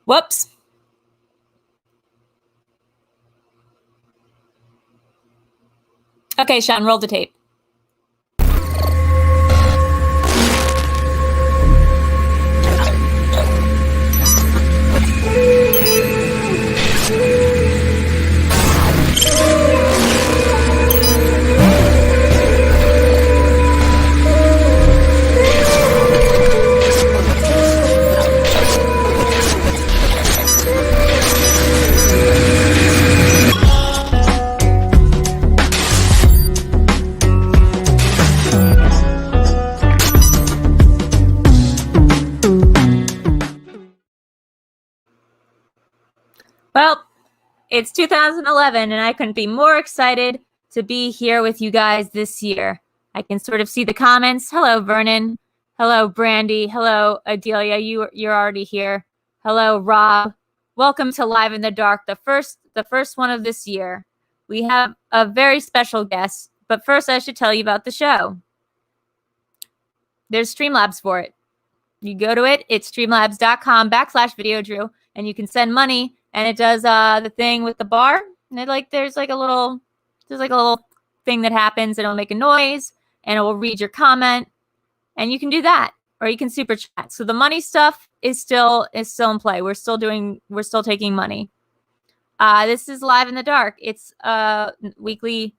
Whoops. Okay, Sean, roll the tape. Well, it's 2011, and I couldn't be more excited to be here with you guys this year. I can sort of see the comments. Hello, Vernon. Hello, Brandy. Hello, Adelia. You're already here. Hello, Rob. Welcome to Live in the Dark, the first one of this year. We have a very special guest, but first I should tell you about the show. There's Streamlabs for it. You go to it. It's streamlabs.com/Videodrew, and you can send money. And it does the thing with the bar. And there's like a little thing that happens, and it'll make a noise, and it will read your comment. And you can do that, or you can super chat. So the money stuff is still in play. We're still taking money. This is Live in the Dark. It's a weekly,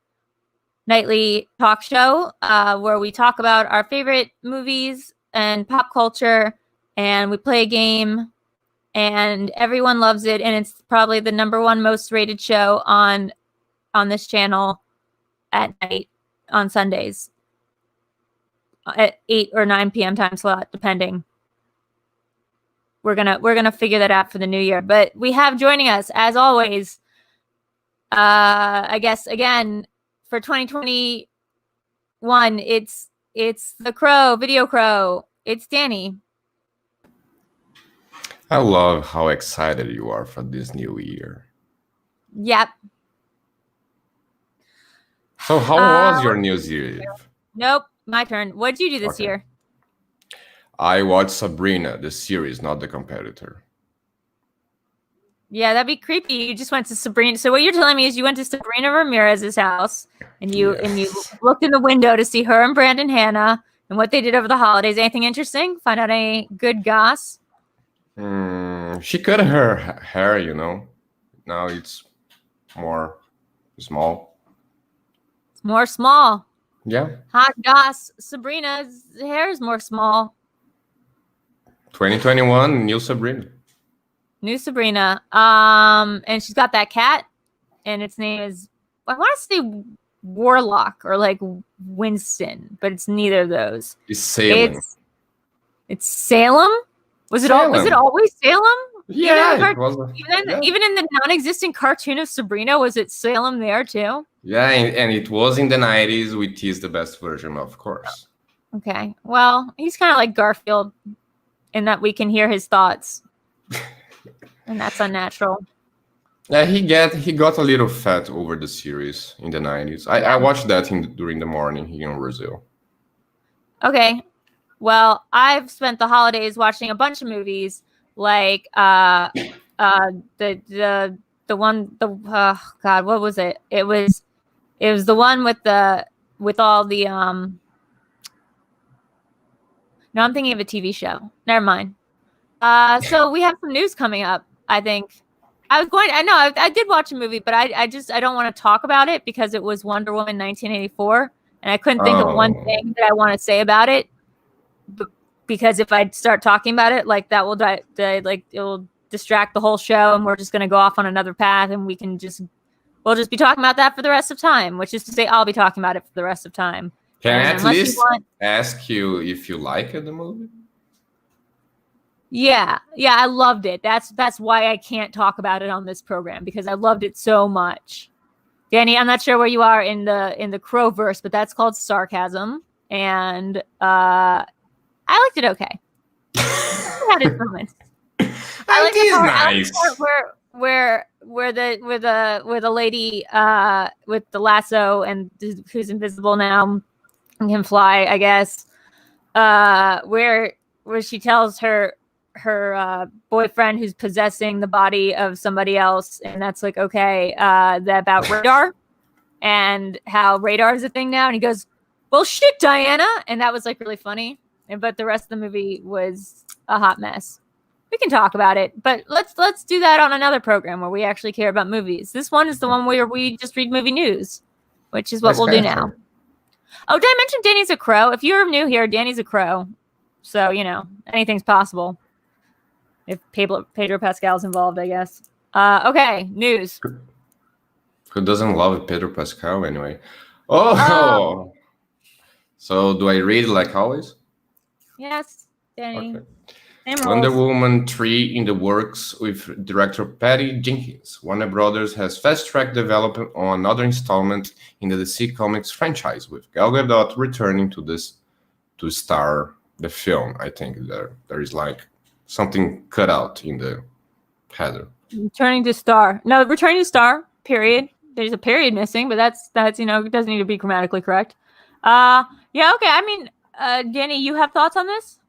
nightly talk show where we talk about our favorite movies and pop culture, and we play a game. And everyone loves it, and it's probably the #1 most rated show on this channel at night on Sundays at 8 or 9 p.m. time slot, depending. We're gonna figure that out for the new year. But we have joining us, as always, I guess again for 2021, it's the Crow, Video Crow. It's Danny. I love how excited you are for this new year. Yep. So how was your New Year's Eve? Nope, my turn. What did you do this year? I watched Sabrina, the series, not the competitor. Yeah, that'd be creepy. You just went to Sabrina. So what you're telling me is you went to Sabrina Ramirez's house, and you looked in the window to see her and Brandon Hanna and what they did over the holidays. Anything interesting? Find out any good goss? She cut her hair, Now it's more small. It's more small. Yeah. Hot goss. Sabrina's hair is more small. 2021, new Sabrina. New Sabrina. And she's got that cat, and its name is, I want to say Warlock or like Winston, but it's neither of those. It's Salem. It's Salem? Was it always Salem? Yeah, even in the non-existent cartoon of Sabrina, was it Salem there too? Yeah, and it was in the 90s, which is the best version, of course. Okay, well, he's kind of like Garfield in that we can hear his thoughts, and that's unnatural. Yeah, he got a little fat over the series in the 90s. I watched that during the morning here in Brazil. Okay. Well, I've spent the holidays watching a bunch of movies, like God, what was it? It was the one with all the No, I'm thinking of a TV show. Never mind. So we have some news coming up. I think I did watch a movie, but I don't want to talk about it because it was Wonder Woman 1984, and I couldn't think of one thing that I want to say about it. Because if I start talking about it, like that will it will distract the whole show, and we're just going to go off on another path, and we'll just be talking about that for the rest of time, which is to say I'll be talking about it for the rest of time. Can I at least ask you if you liked the movie? Yeah, I loved it. That's why I can't talk about it on this program, because I loved it so much. Danny, I'm not sure where you are in the Crowverse, but that's called sarcasm, and I liked it okay. It had its moments. I like the part where the lady with the lasso and who's invisible now and can fly, I guess. Where she tells her boyfriend who's possessing the body of somebody else, and that's like okay. About radar and how radar is a thing now, and he goes, "Well, shit, Diana," and that was like really funny. But the rest of the movie was a hot mess. We can talk about it, but let's do that on another program where we actually care about movies. This one is the one where we just read movie news, which is what we'll do now. Oh, did I mention Danny's a crow? If you're new here, Danny's a crow. So, anything's possible. If Pedro Pascal's involved, I guess. Okay, news. Who doesn't love Pedro Pascal anyway? Oh! So, do I read like always? Yes, Danny. Okay. Wonder Woman 3 in the works with director Patty Jenkins. Warner Brothers has fast-tracked development on another installment in the DC Comics franchise, with Gal Gadot returning to star the film. I think there is like something cut out in the header. Returning to star. No, returning to star, period. There's a period missing, but that's it doesn't need to be grammatically correct. Yeah, okay. I mean, Danny, you have thoughts on this?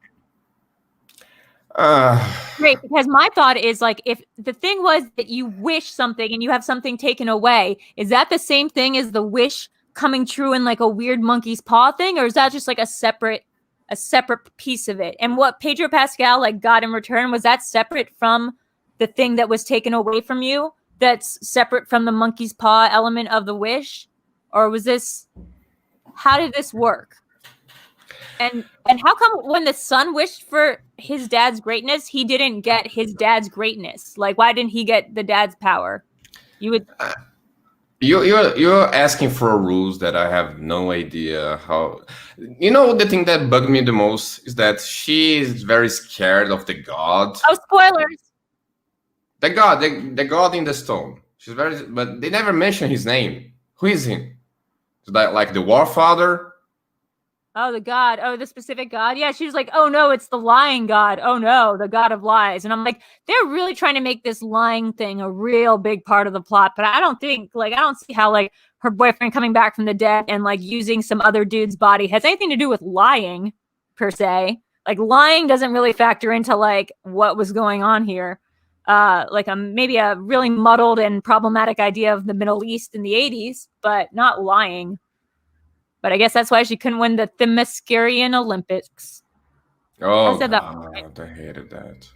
Great, because my thought is like, if the thing was that you wish something and you have something taken away, is that the same thing as the wish coming true in like a weird monkey's paw thing, or is that just like a separate piece of it? And what Pedro Pascal like got in return, was that separate from the thing that was taken away from you? That's separate from the monkey's paw element of the wish, or was this? How did this work? And how come when the son wished for his dad's greatness, he didn't get his dad's greatness? Like, why didn't he get the dad's power? You would. You're asking for rules that I have no idea how. The thing that bugged me the most is that she is very scared of the god. Oh, spoilers! The god in the stone. She's but they never mention his name. Who is he? Is that like the Warfather? Oh, the god. Oh, the specific god. Yeah, she was like, oh no, it's the lying god. Oh no, the god of lies. And I'm like, they're really trying to make this lying thing a real big part of the plot. But I don't see how like her boyfriend coming back from the dead and like using some other dude's body has anything to do with lying per se. Like lying doesn't really factor into like what was going on here. Like maybe a really muddled and problematic idea of the Middle East in the 80s, but not lying. But I guess that's why she couldn't win the Themyscirian Olympics. Oh, I said that. I hated that.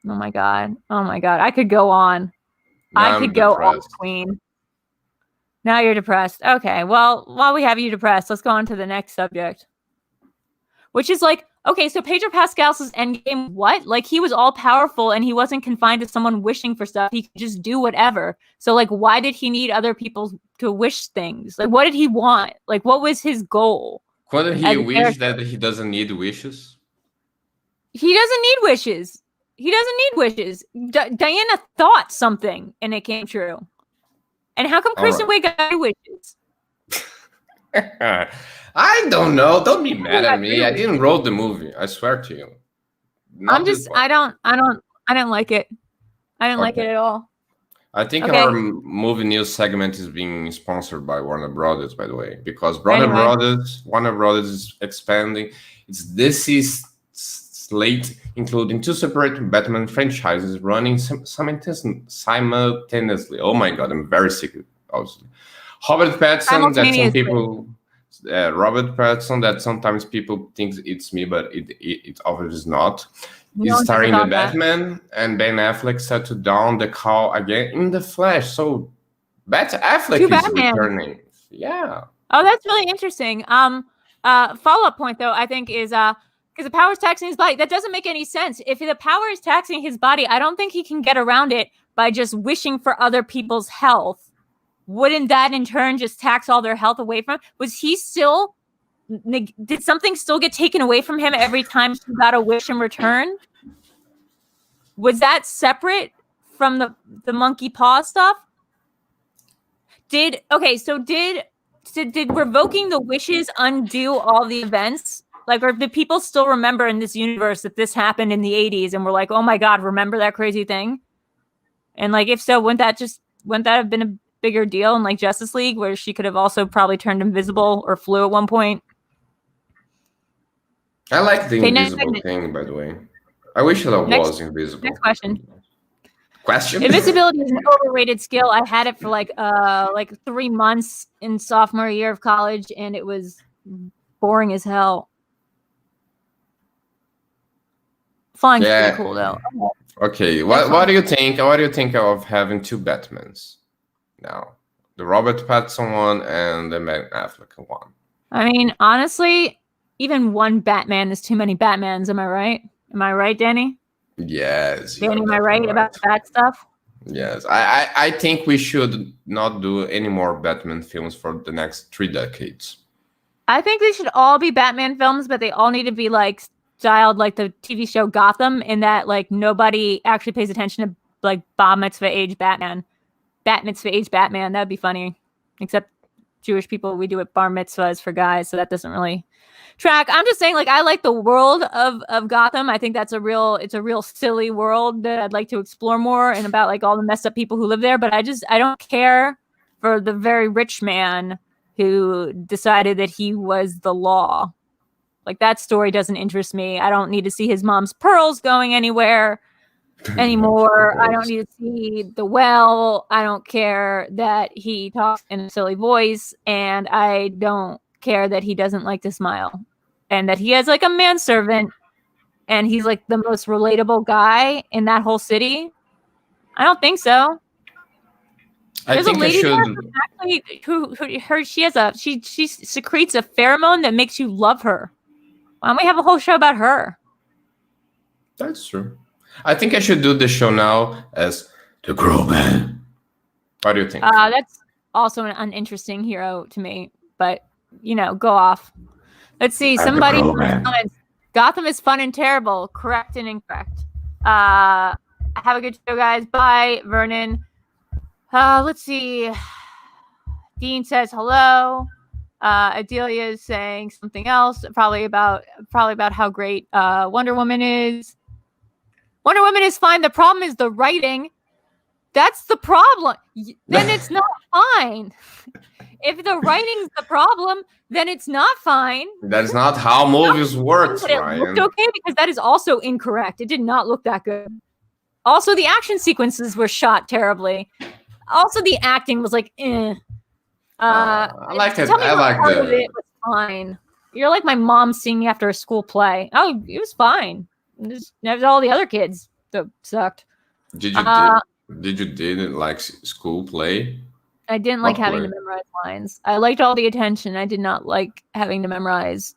Oh my god. I could go on. I could go on, Queen. Now you're depressed. Okay, well, while we have you depressed, let's go on to the next subject. Which is like, okay, so Pedro Pascal's endgame, what? Like, he was all powerful and he wasn't confined to someone wishing for stuff. He could just do whatever. So, like, why did he need other people to wish things? Like, what did he want? Like, what was his goal? Couldn't he wish that he doesn't need wishes? He doesn't need wishes. Diana thought something and it came true. And how come Kristen Wiig got wishes? I don't know. Don't be mad at me. I didn't wrote the movie. I swear to you. I don't like it. I didn't like it at all. I think our movie news segment is being sponsored by Warner Brothers, by the way, because Warner Brothers is expanding its DC slate, including 2 separate Batman franchises running simultaneously. Oh my god, I'm very sick, obviously. Robert Pattinson, that sometimes people think it's me, but it obviously is not. He's starring the Batman, and Ben Affleck set to down the call again in the Flash. So Affleck is returning. Yeah. Oh, that's really interesting. Follow-up point though, I think is because the power is taxing his body. That doesn't make any sense. If the power is taxing his body, I don't think he can get around it by just wishing for other people's health. Wouldn't that in turn just tax all their health away from him? Was he still, did something still get taken away from him every time he got a wish in return? Was that separate from the monkey paw stuff? Did revoking the wishes undo all the events? Like, or did people still remember in this universe that this happened in the 80s and were like, oh my God, remember that crazy thing? And like, if so, wouldn't that have been a bigger deal in like Justice League, where she could have also probably turned invisible or flew at one point? I like the invisible thing, by the way. I wish that was invisible. Next question. Question? Invisibility is an overrated skill. I had it for like 3 months in sophomore year of college, and it was boring as hell. Flying's pretty cool though. Okay, what do you think? What do you think of having 2 Batmans now? The Robert Pattinson one and the Ben Affleck one. I mean, honestly, even one Batman is too many Batmans. Am I right? Am I right, Danny? Yes. Danny, am I right about that stuff? Yes. I think we should not do any more Batman films for the next 3 decades. I think they should all be Batman films, but they all need to be like styled like the TV show Gotham, in that like nobody actually pays attention to like bar mitzvah age Batman. Bat mitzvah age Batman. That'd be funny. Except Jewish people, we do it bar mitzvahs for guys, so that doesn't really track. I'm just saying, like, I like the world of Gotham. I think it's a real silly world that I'd like to explore more, and about like all the messed up people who live there. But I don't care for the very rich man who decided that he was the law. Like, that story doesn't interest me. I don't need to see his mom's pearls going anywhere anymore. I don't need to see the well. I don't care that he talks in a silly voice, and I don't care that he doesn't like to smile, and that he has like a manservant, and he's like the most relatable guy in that whole city. I don't think so. There's a lady she secretes a pheromone that makes you love her. Why don't we have a whole show about her? That's true. I think I should do the show now as the Crow Man. What do you think? That's also an uninteresting hero to me, but you know, go off. Let's see. Somebody in the comments. Gotham is fun and terrible. Correct and incorrect. Have a good show, guys. Bye, Vernon. Let's see. Dean says hello. Adelia is saying something else, probably about how great Wonder Woman is. Wonder Woman is fine. The problem is the writing. That's the problem. Then it's not fine. If the writing's the problem, then it's not fine. That's not how movies work, Ryan. It looked okay, because that is also incorrect. It did not look that good. Also, the action sequences were shot terribly. Also, the acting was like, eh. I like it. I like it. It was fine. You're like my mom seeing me after a school play. Oh, it was fine. There's all the other kids that sucked. Did you didn't like school play? I didn't like having to memorize lines. I liked all the attention. I did not like having to memorize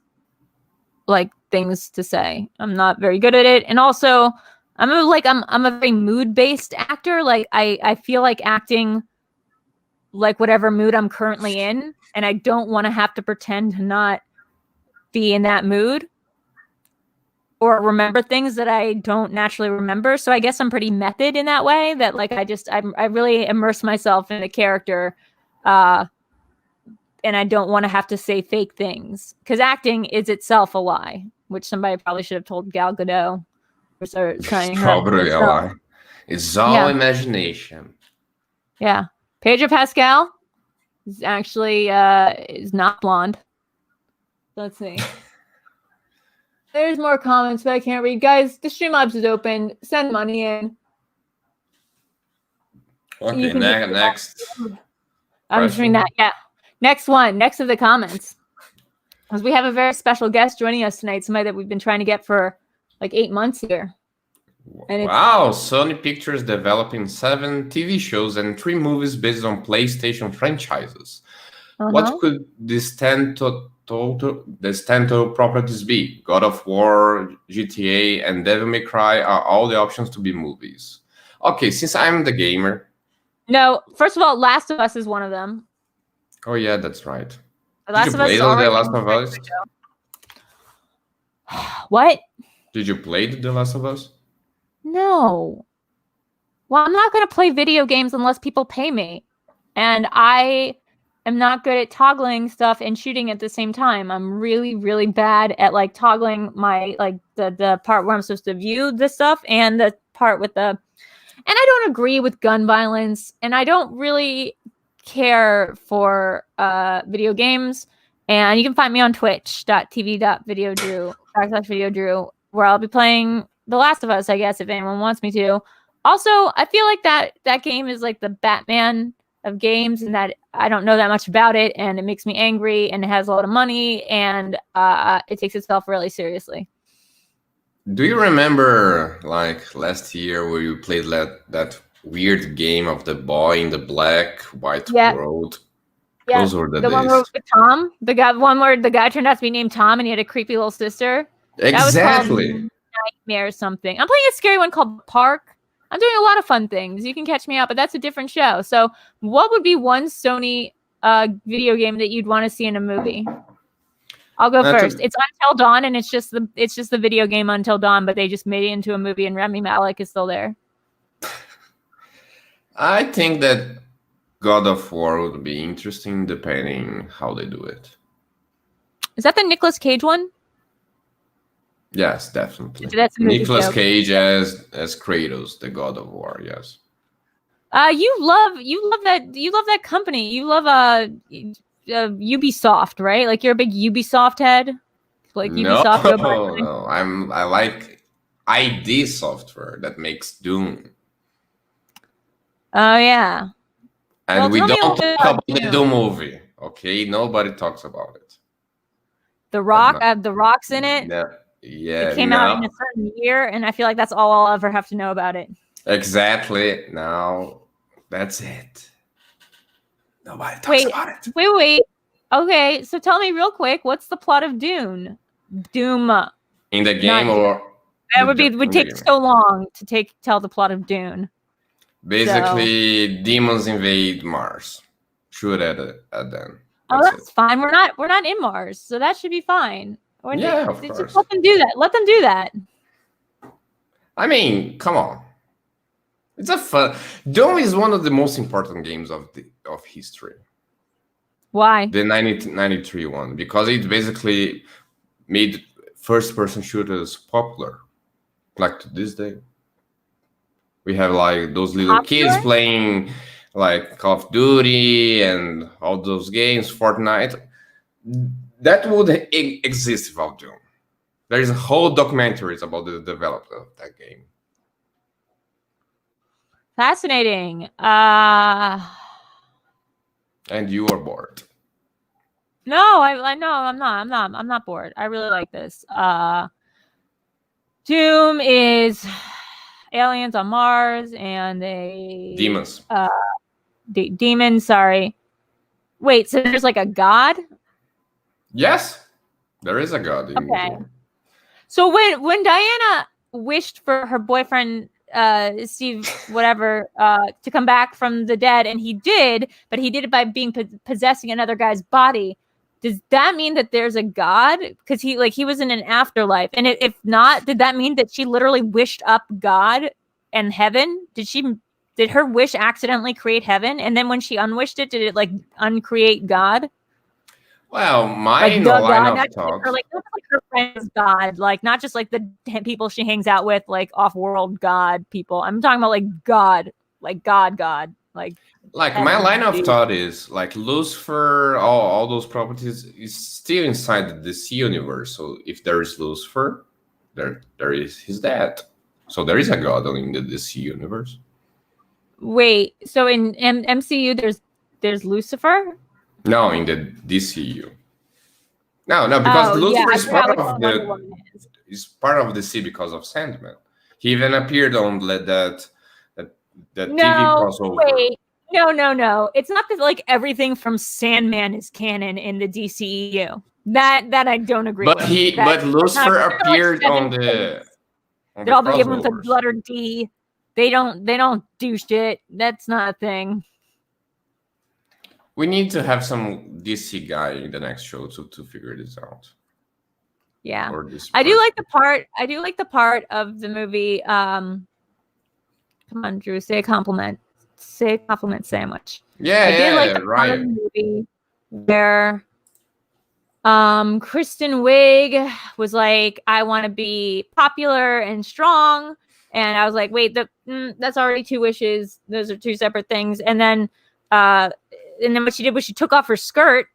like things to say. I'm not very good at it. And also, I'm a very mood-based actor. Like I feel like acting like whatever mood I'm currently in, and I don't want to have to pretend to not be in that mood or remember things that I don't naturally remember. So I guess I'm pretty method in that way, that like I really immerse myself in the character, and I don't want to have to say fake things, because acting is itself a lie, which somebody probably should have told Gal Gadot. Probably a lie. It's all imagination. Yeah. Pedro Pascal is actually is not blonde. Let's see. There's more comments, but I can't read. Guys, the Streamlabs is open. Send money in. Okay, next. I'm just reading that. Yeah. Next one. Next of the comments. Because we have a very special guest joining us tonight. Somebody that we've been trying to get for like 8 months here. And wow, Sony Pictures developing 7 TV shows and 3 movies based on PlayStation franchises. What could these 10 total properties be? God of War, GTA, and Devil May Cry are all the options to be movies. Okay, since I'm the gamer. No, first of all, Last of Us is one of them. Oh yeah, that's right. Did you play The Last of Us? What? Did you play The Last of Us? No. Well, I'm not going to play video games unless people pay me. And I am not good at toggling stuff and shooting at the same time. I'm really, really bad at like toggling my like the part where I'm supposed to view the stuff and the part with the. And I don't agree with gun violence, and I don't really care for video games. And you can find me on twitch.tv.videodrew, /videodrew, where I'll be playing The Last of Us, I guess, if anyone wants me to. Also, I feel like that game is like the Batman of games, and that I don't know that much about it, and it makes me angry, and it has a lot of money, and it takes itself really seriously. Do you remember, like, last year where you played that weird game of the boy in the black white world? Yeah, those were the one days. where with Tom, one where the guy turned out to be named Tom, and he had a creepy little sister. Exactly. That was called Nightmare or something. I'm playing a scary one called Park. I'm doing a lot of fun things. You can catch me out, but that's a different show. So, what would be one Sony video game that you'd want to see in a movie? I'll go first. It's Until Dawn, and it's just the video game Until Dawn, but they just made it into a movie, and Rami Malek is still there. I think that God of War would be interesting, depending how they do it. Is that the Nicolas Cage one? Yes, definitely. That's Nicolas Cage as Kratos, the God of War. Yes. You love that company. You love Ubisoft, right? Like you're a big Ubisoft head. Like Ubisoft. No. I like ID Software that makes Doom. Oh yeah. And we don't talk about the Doom movie, okay? Nobody talks about it. The Rock, The Rock's in it. Yeah. It came out in a certain year, and I feel like that's all I'll ever have to know about it. Exactly. Now, that's it. Nobody talks about it. Wait. Okay, so tell me real quick, what's the plot of Doom? In the game, or that would take so long to tell the plot of Dune. Basically, demons invade Mars. Shoot at them. That's fine. We're not in Mars, so that should be fine. Yeah, of course. Just let them do that. Let them do that. I mean, come on. It's a fun. Doom is one of the most important games of history. Why? The 1993 one, because it basically made first-person shooters popular, like to this day. We have like those little kids playing like Call of Duty and all those games, Fortnite. That would exist without Doom. There is a whole documentaries about the development of that game. Fascinating. And you are bored. No, I know I'm not bored. I really like this. Doom is aliens on Mars and demons. Demons, sorry. Wait, so there's like a god? Yes, there is a god. Okay. So when Diana wished for her boyfriend Steve whatever to come back from the dead, and he did, but he did it by being possessing another guy's body. Does that mean that there's a god? Because he was in an afterlife, and if not, did that mean that she literally wished up God and heaven? Did her wish accidentally create heaven, and then when she unwished it, did it like uncreate God? Well, my line of thought, not like her friend's God, like not just like the people she hangs out with, like off-world God people. I'm talking about like God, like God, like my line of thought is like Lucifer, all those properties is still inside the DC universe. So if there is Lucifer, there is his dad. So there is a God in the DC universe. Wait, so in MCU there's Lucifer? No, in the DCU. No, because Lucifer is part of part of DC because of Sandman. He even appeared on that TV crossover. Wait. No. It's not that like everything from Sandman is canon in the DCEU. That I don't agree with. But Lucifer appeared on the. They all give him the letter D. They don't do shit. That's not a thing. We need to have some DC guy in the next show to figure this out. Yeah, I do like the part of the movie. Come on, Drew, say a compliment. Say a compliment sandwich. Yeah, I did like the part of the movie where Kristen Wiig was like, I want to be popular and strong. And I was like, wait, that's already two wishes. Those are two separate things. And then what she did was she took off her skirt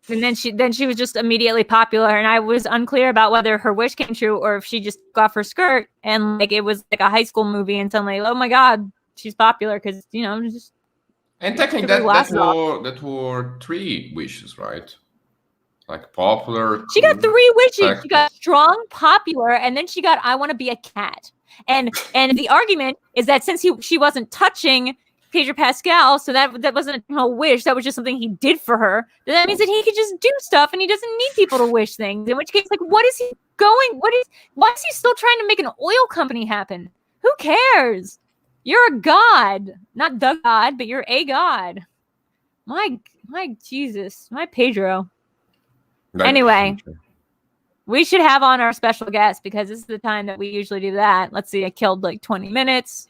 And then she was just immediately popular, and I was unclear about whether her wish came true or if she just got off her skirt and like it was like a high school movie, and suddenly, oh my god, she's popular because just. And technically, that were 3 wishes, right? Like popular. She got 3 wishes. She got strong, popular, and then she got I want to be a cat. And the argument is that since she wasn't touching Pedro Pascal, so that wasn't a wish, that was just something he did for her. Then that means that he could just do stuff and he doesn't need people to wish things. In which case, like, why is he still trying to make an oil company happen? Who cares? You're a god. Not the god, but you're a god. My Jesus. My Pedro. Anyway, we should have on our special guest because this is the time that we usually do that. Let's see, I killed like 20 minutes.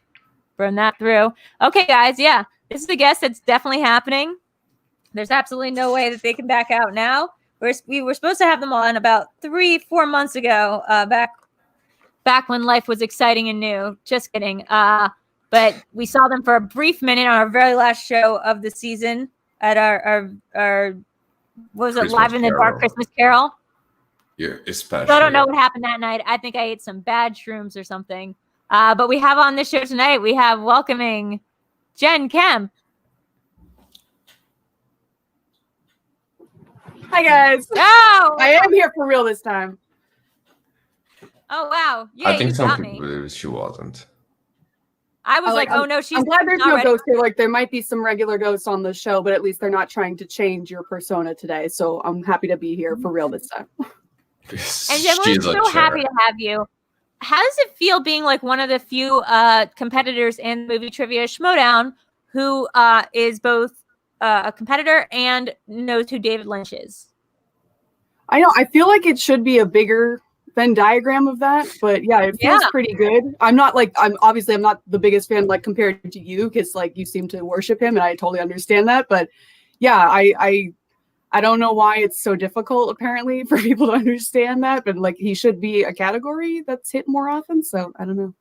Burn that through. Okay, guys, yeah. This is a guest that's definitely happening. There's absolutely no way that they can back out now. We were supposed to have them on about 3-4 months ago, back when life was exciting and new. Just kidding. But we saw them for a brief minute on our very last show of the season at our what was it, Christmas Live in the Dark Christmas Carol. Yeah, especially. So I don't know what happened that night. I think I ate some bad shrooms or something. But we have on this show tonight, we have welcoming Jen Kempe. Hi, guys. Oh! I am here for real this time. Oh, wow. Yeah, I think you some got people me. believe she wasn't. I was like, oh, no, she's I'm glad there's not no ready. ghost here. Like, there might be some regular ghosts on the show, but at least they're not trying to change your persona today. So I'm happy to be here for real this time. And Jen, we're so happy to have you. How does it feel being like one of the few competitors in movie trivia Schmoedown who is both a competitor and knows who David Lynch is? I know. I feel like it should be a bigger Venn diagram of that, but yeah, it feels pretty good. I'm not the biggest fan like compared to you because like you seem to worship him, and I totally understand that. But yeah, I don't know why it's so difficult apparently for people to understand that, but like he should be a category that's hit more often. So I don't know.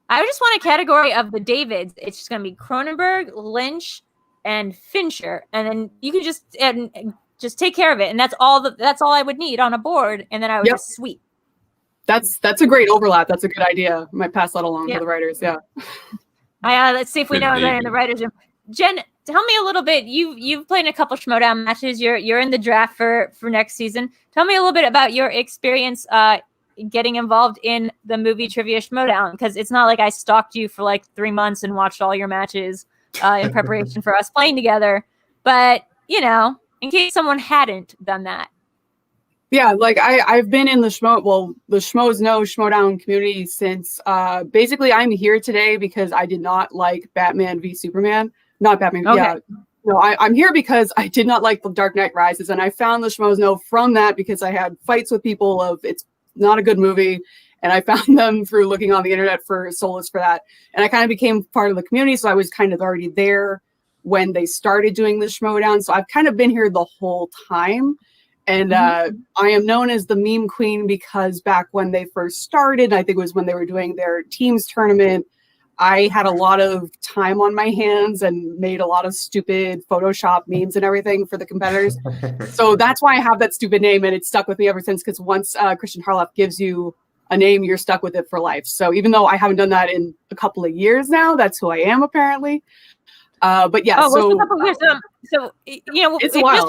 I just want a category of the Davids. It's just going to be Cronenberg, Lynch, and Fincher, and then you can just take care of it. And that's all I would need on a board, and then I would just sweep. That's a great overlap. That's a good idea. I might pass that along to the writers. Yeah. Let's see if we know that in the writers' room. Jen, tell me a little bit. You've played in a couple Schmoedown matches. You're in the draft for next season. Tell me a little bit about your experience getting involved in the movie trivia Schmoedown, because it's not like I stalked you for like 3 months and watched all your matches in preparation for us playing together. But in case someone hadn't done that. Yeah, like I've been in the Schmoes Know Schmoedown community since basically I'm here today because I did not like Batman v Superman. Not Batman. Okay. Yeah. No, I'm here because I did not like The Dark Knight Rises, and I found the Schmoes Know from that because I had fights with people of it's not a good movie, and I found them through looking on the internet for solace for that. And I kind of became part of the community, so I was kind of already there when they started doing the Schmoedown. So I've kind of been here the whole time. And I am known as the meme queen because back when they first started, I think it was when they were doing their teams tournament, I had a lot of time on my hands and made a lot of stupid Photoshop memes and everything for the competitors. So that's why I have that stupid name, and it's stuck with me ever since, because once Christian Harloff gives you a name, you're stuck with it for life. So even though I haven't done that in a couple of years now, that's who I am apparently. But yeah, so a couple of years, so it's a while.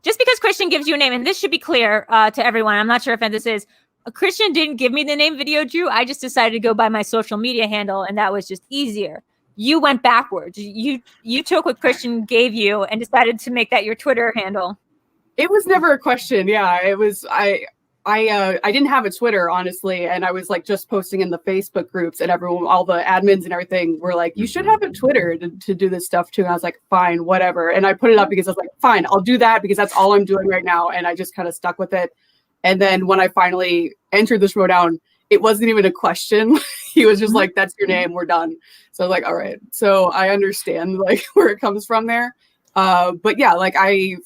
Just because Christian gives you a name, and this should be clear to everyone, I'm not sure if this is, Christian didn't give me the name Videodrew. I just decided to go by my social media handle, and that was just easier. You went backwards. You took what Christian gave you and decided to make that your Twitter handle. It was never a question. Yeah, it was. I didn't have a Twitter, honestly, and I was like just posting in the Facebook groups, and everyone, all the admins and everything were like, you should have a Twitter to do this stuff too. And I was like, fine, whatever. And I put it up because I was like, fine, I'll do that because that's all I'm doing right now. And I just kind of stuck with it. And then when I finally entered the Schmoedown, it wasn't even a question. He was just like, that's your name, we're done. So I was like, all right. So I understand like where it comes from there. But yeah, like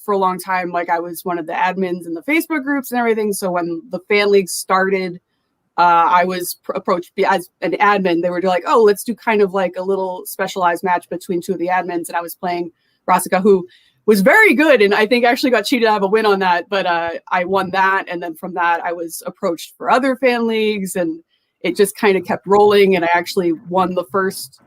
for a long time, like I was one of the admins in the Facebook groups and everything. So when the fan league started, I was approached as an admin. They were like, oh, let's do kind of like a little specialized match between two of the admins. And I was playing Rasika, who was very good, and I think actually got cheated out of a win on that, but I won that, and then from that I was approached for other fan leagues, and it just kind of kept rolling, and I actually won the first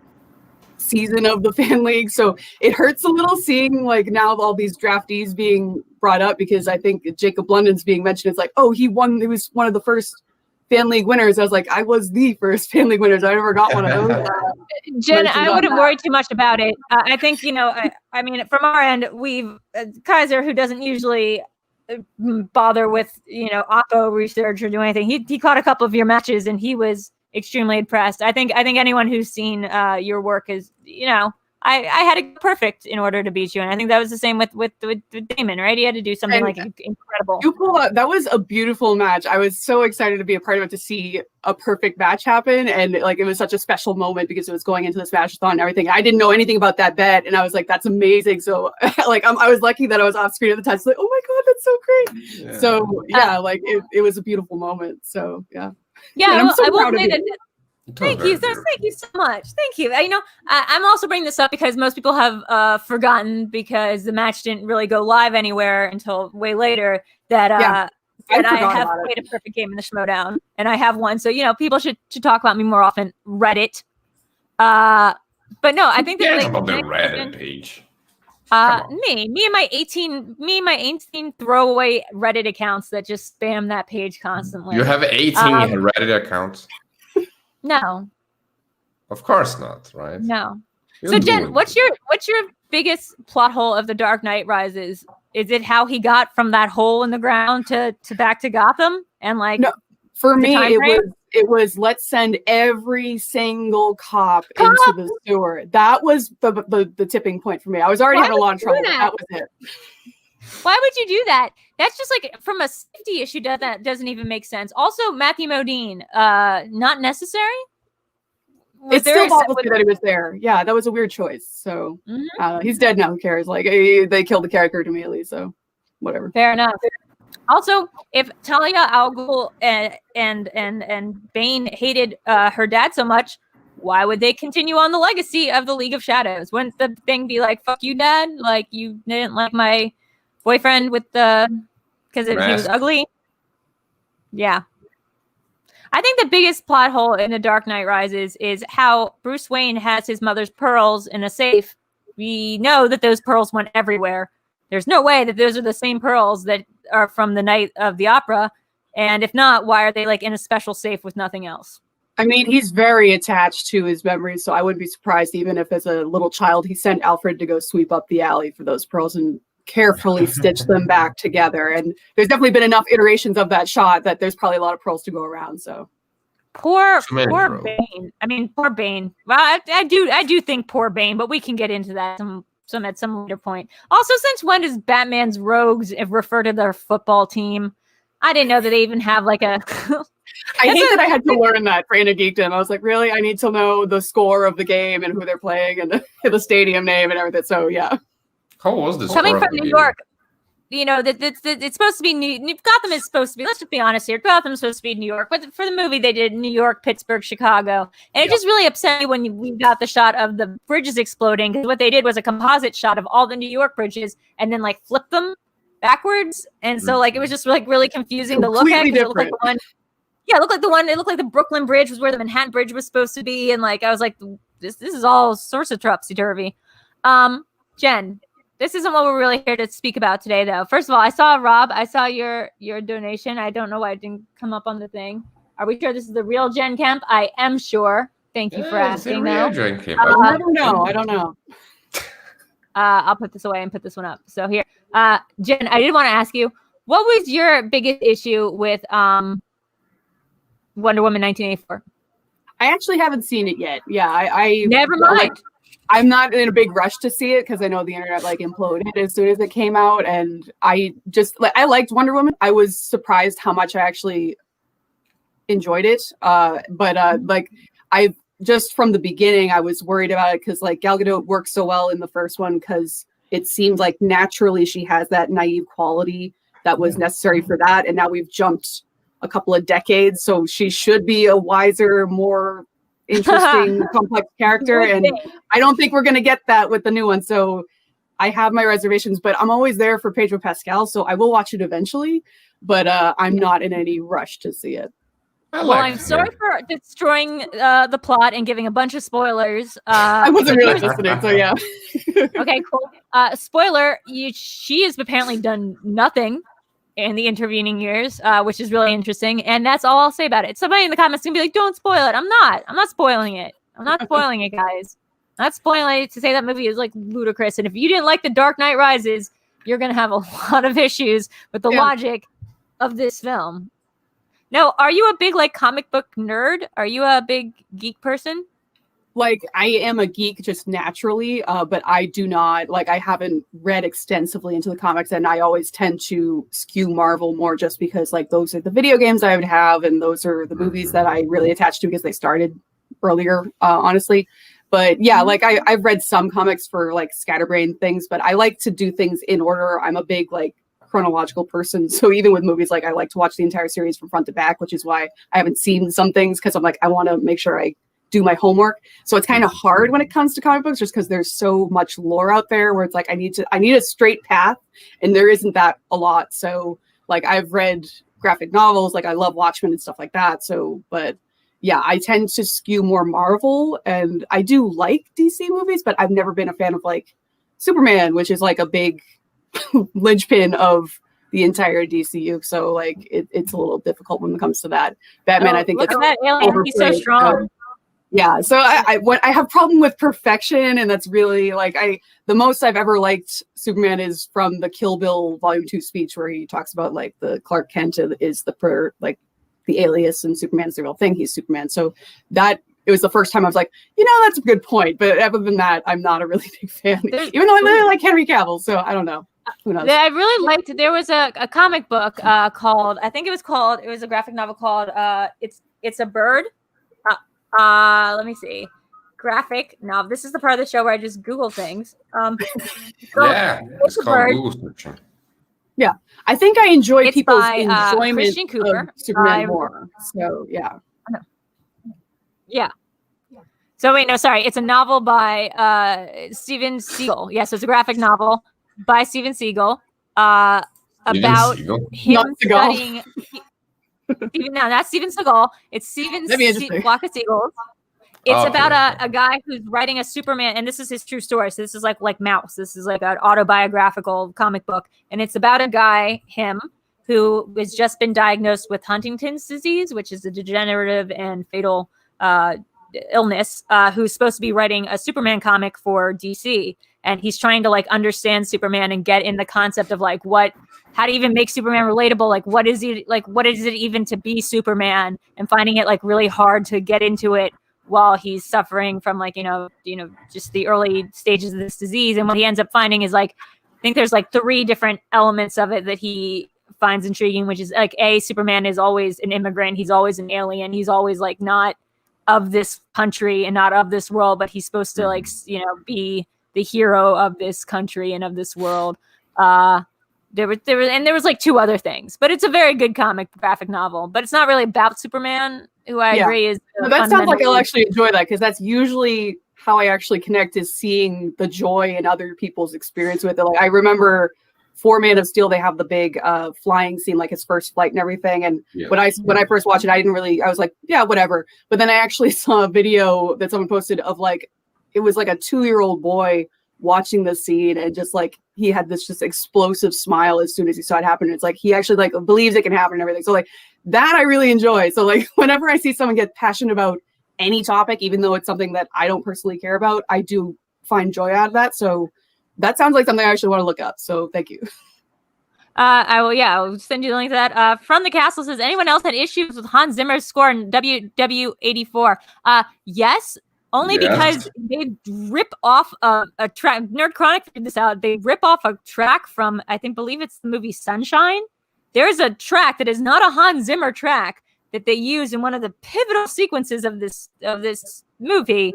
season of the fan league. So it hurts a little seeing like now all these draftees being brought up, because I think Jacob London's being mentioned. It's like, oh, he was one of the first fan league winners. I was like, I was the first fan league winners. I never got one of those. Jen, I wouldn't worry too much about it. I think, I mean, from our end, we've Kaiser, who doesn't usually bother with, Oppo research or do anything. He caught a couple of your matches and he was extremely impressed. I think anyone who's seen your work is, I had it perfect in order to beat you, and I think that was the same with Damon, right? He had to do something like incredible. You pulled up. That was a beautiful match. I was so excited to be a part of it, to see a perfect match happen, and like it was such a special moment because it was going into this matchathon and everything. I didn't know anything about that bet, and I was like, "That's amazing." So, like, I was lucky that I was off screen at the time. So, like, oh my god, that's so great. Yeah. So, yeah, like it was a beautiful moment. So, yeah. Yeah, well, I will say that. Thank you so much. Thank you. I'm also bringing this up because most people have forgotten, because the match didn't really go live anywhere until way later, that I have played a perfect game in the Schmoedown, and I have won. So people should talk about me more often. Reddit, but no, I think that about the Reddit page. Me and my 18 throwaway Reddit accounts that just spam that page constantly. You have 18 Reddit accounts. No. Of course not, right? No. So Jen, what's your biggest plot hole of The Dark Knight Rises? Is it how he got from that hole in the ground to back to Gotham? And like, no, for me it was let's send every single cop into the sewer. That was the tipping point for me. I was already having a lot of trouble. That was it. Why would you do that? That's just like from a safety issue. That doesn't even make sense. Also, Matthew Modine, not necessary. It still bothers me that he was there. Yeah, that was a weird choice. So he's dead now. Who cares? Like they killed the character immediately. So whatever. Fair enough. Also, if Talia al Ghul and Bane hated her dad so much, why would they continue on the legacy of the League of Shadows? Wouldn't the thing be like, "Fuck you, Dad"? Like you didn't like my boyfriend with because he was ugly. Yeah. I think the biggest plot hole in The Dark Knight Rises is how Bruce Wayne has his mother's pearls in a safe. We know that those pearls went everywhere. There's no way that those are the same pearls that are from the night of the opera. And if not, why are they like in a special safe with nothing else? I mean, he's very attached to his memories, so I wouldn't be surprised even if as a little child he sent Alfred to go sweep up the alley for those pearls and carefully stitch them back together. And there's definitely been enough iterations of that shot that there's probably a lot of pearls to go around. So poor Bane. I mean, poor Bane. Well, I do think poor Bane, but we can get into that at some later point. Also, since when does Batman's rogues refer to their football team? I didn't know that they even have like a. I hate that I had to learn that for Anna Geekdom. I was like, really? I need to know the score of the game and who they're playing and the stadium name and everything. So yeah. How was this? Coming from New York, it's supposed to be Gotham is supposed to be. Let's just be honest here. Gotham's supposed to be New York, but for the movie they did New York, Pittsburgh, Chicago, and it just really upset me when we got the shot of the bridges exploding, because what they did was a composite shot of all the New York bridges and then like flipped them backwards, and so like it was just like really confusing to look at. It looked like the one. Yeah, it looked like the Brooklyn Bridge was where the Manhattan Bridge was supposed to be, and like I was like, this is all sorts of topsy-turvy. Jen, this isn't what we're really here to speak about today, though. First of all, I saw your donation. I don't know why it didn't come up on the thing. Are we sure this is the real Jen Kempe? I am sure. Thank you for asking. Real Jen Kempe. I don't know. I'll put this away and put this one up. So here, Jen, I did want to ask you, what was your biggest issue with Wonder Woman 1984? I actually haven't seen it yet. Yeah, I never mind. I'm not in a big rush to see it because I know the internet like imploded as soon as it came out, and I liked Wonder Woman. I was surprised how much I actually enjoyed it. But like I just from the beginning I was worried about it because like Gal Gadot worked so well in the first one because it seemed like naturally she has that naive quality that was necessary for that, and now we've jumped a couple of decades, so she should be a wiser, more interesting, complex character, and I don't think we're going to get that with the new one. So I have my reservations, but I'm always there for Pedro Pascal, so I will watch it eventually. But I'm not in any rush to see it. Well, I'm sorry for destroying the plot and giving a bunch of spoilers. I wasn't really listening, so yeah. Okay, cool. Spoiler: she has apparently done nothing in the intervening years, which is really interesting. And that's all I'll say about it. Somebody in the comments can be like, "Don't spoil it." I'm not spoiling it. I'm not spoiling it, guys. I'm not spoiling it to say that movie is like ludicrous. And if you didn't like The Dark Knight Rises, you're gonna have a lot of issues with the logic of this film. No, are you a big like comic book nerd? Are you a big geek person? Like, I am a geek just naturally, but I do not, like, I haven't read extensively into the comics, and I always tend to skew Marvel more just because, like, those are the video games I would have, and those are the movies that I really attach to because they started earlier, honestly. But yeah, like, I've read some comics for, like, scatterbrain things, but I like to do things in order. I'm a big, like, chronological person, so even with movies, like, I like to watch the entire series from front to back, which is why I haven't seen some things, because I'm like, I want to make sure I do my homework. So it's kind of hard when it comes to comic books, just because there's so much lore out there where it's like I need a straight path, and there isn't that a lot. So like, I've read graphic novels, like I love Watchmen and stuff like that. So, but yeah, I tend to skew more Marvel, and I do like DC movies, but I've never been a fan of like Superman, which is like a big linchpin of the entire DCU. So like it's a little difficult when it comes to that. Batman, I think look at that alien. He's so strong. Yeah, so I have problem with perfection, and that's really like the most I've ever liked Superman is from the Kill Bill Volume 2 speech, where he talks about like the Clark Kent is the alias, and Superman's the real thing. He's Superman. So that it was the first time I was like, that's a good point. But other than that, I'm not a really big fan, even though I really like Henry Cavill. So I don't know. Who knows? I really liked. There was a comic book called. I think it was a graphic novel called It's a Bird. Let me see. Graphic novel. This is the part of the show where I just Google things. It's called Google searching. Yeah, I think I enjoy people's enjoyment Christian Cooper, of Superman more. So yeah. Yeah. So wait, no, sorry. It's a novel by Steven Seagal. Yes, it's a graphic novel by Steven Seagal about him studying. No, not Steven Seagal. It's Flock of Seagulls. It's about a guy who's writing a Superman, and this is his true story. So this is like Mouse. This is like an autobiographical comic book, and it's about a guy, him, who has just been diagnosed with Huntington's disease, which is a degenerative and fatal illness, who's supposed to be writing a Superman comic for DC, and he's trying to like understand Superman and get in the concept of like how to even make Superman relatable, like what is it even to be Superman, and finding it like really hard to get into it while he's suffering from like just the early stages of this disease. And what he ends up finding is like, I think there's like 3 different elements of it that he finds intriguing, which is like Superman is always an immigrant, he's always an alien, he's always like not of this country and not of this world, but he's supposed to like be the hero of this country and of this world. There was like 2 other things, but it's a very good comic graphic novel, but it's not really about Superman, who I agree is. That sounds like I'll actually enjoy that, because that's usually how I actually connect, is seeing the joy in other people's experience with it. Like I remember for Man of Steel, they have the big flying scene, like his first flight and everything. And when I first watched it, I was like, yeah, whatever. But then I actually saw a video that someone posted of like, it was like a 2-year-old boy watching the scene, and just like he had this just explosive smile as soon as he saw it happen. It's like he actually like believes it can happen and everything. So like that I really enjoy. So like whenever I see someone get passionate about any topic, even though it's something that I don't personally care about, I do find joy out of that. So that sounds like something I actually want to look up. So thank you. I'll send you the link to that. From the Castle says, anyone else had issues with Hans Zimmer's score in WW84? Yes. Only because they rip off a track. NerdChronic figured this out. They rip off a track from, believe it's the movie Sunshine. There's a track that is not a Hans Zimmer track that they use in one of the pivotal sequences of this movie.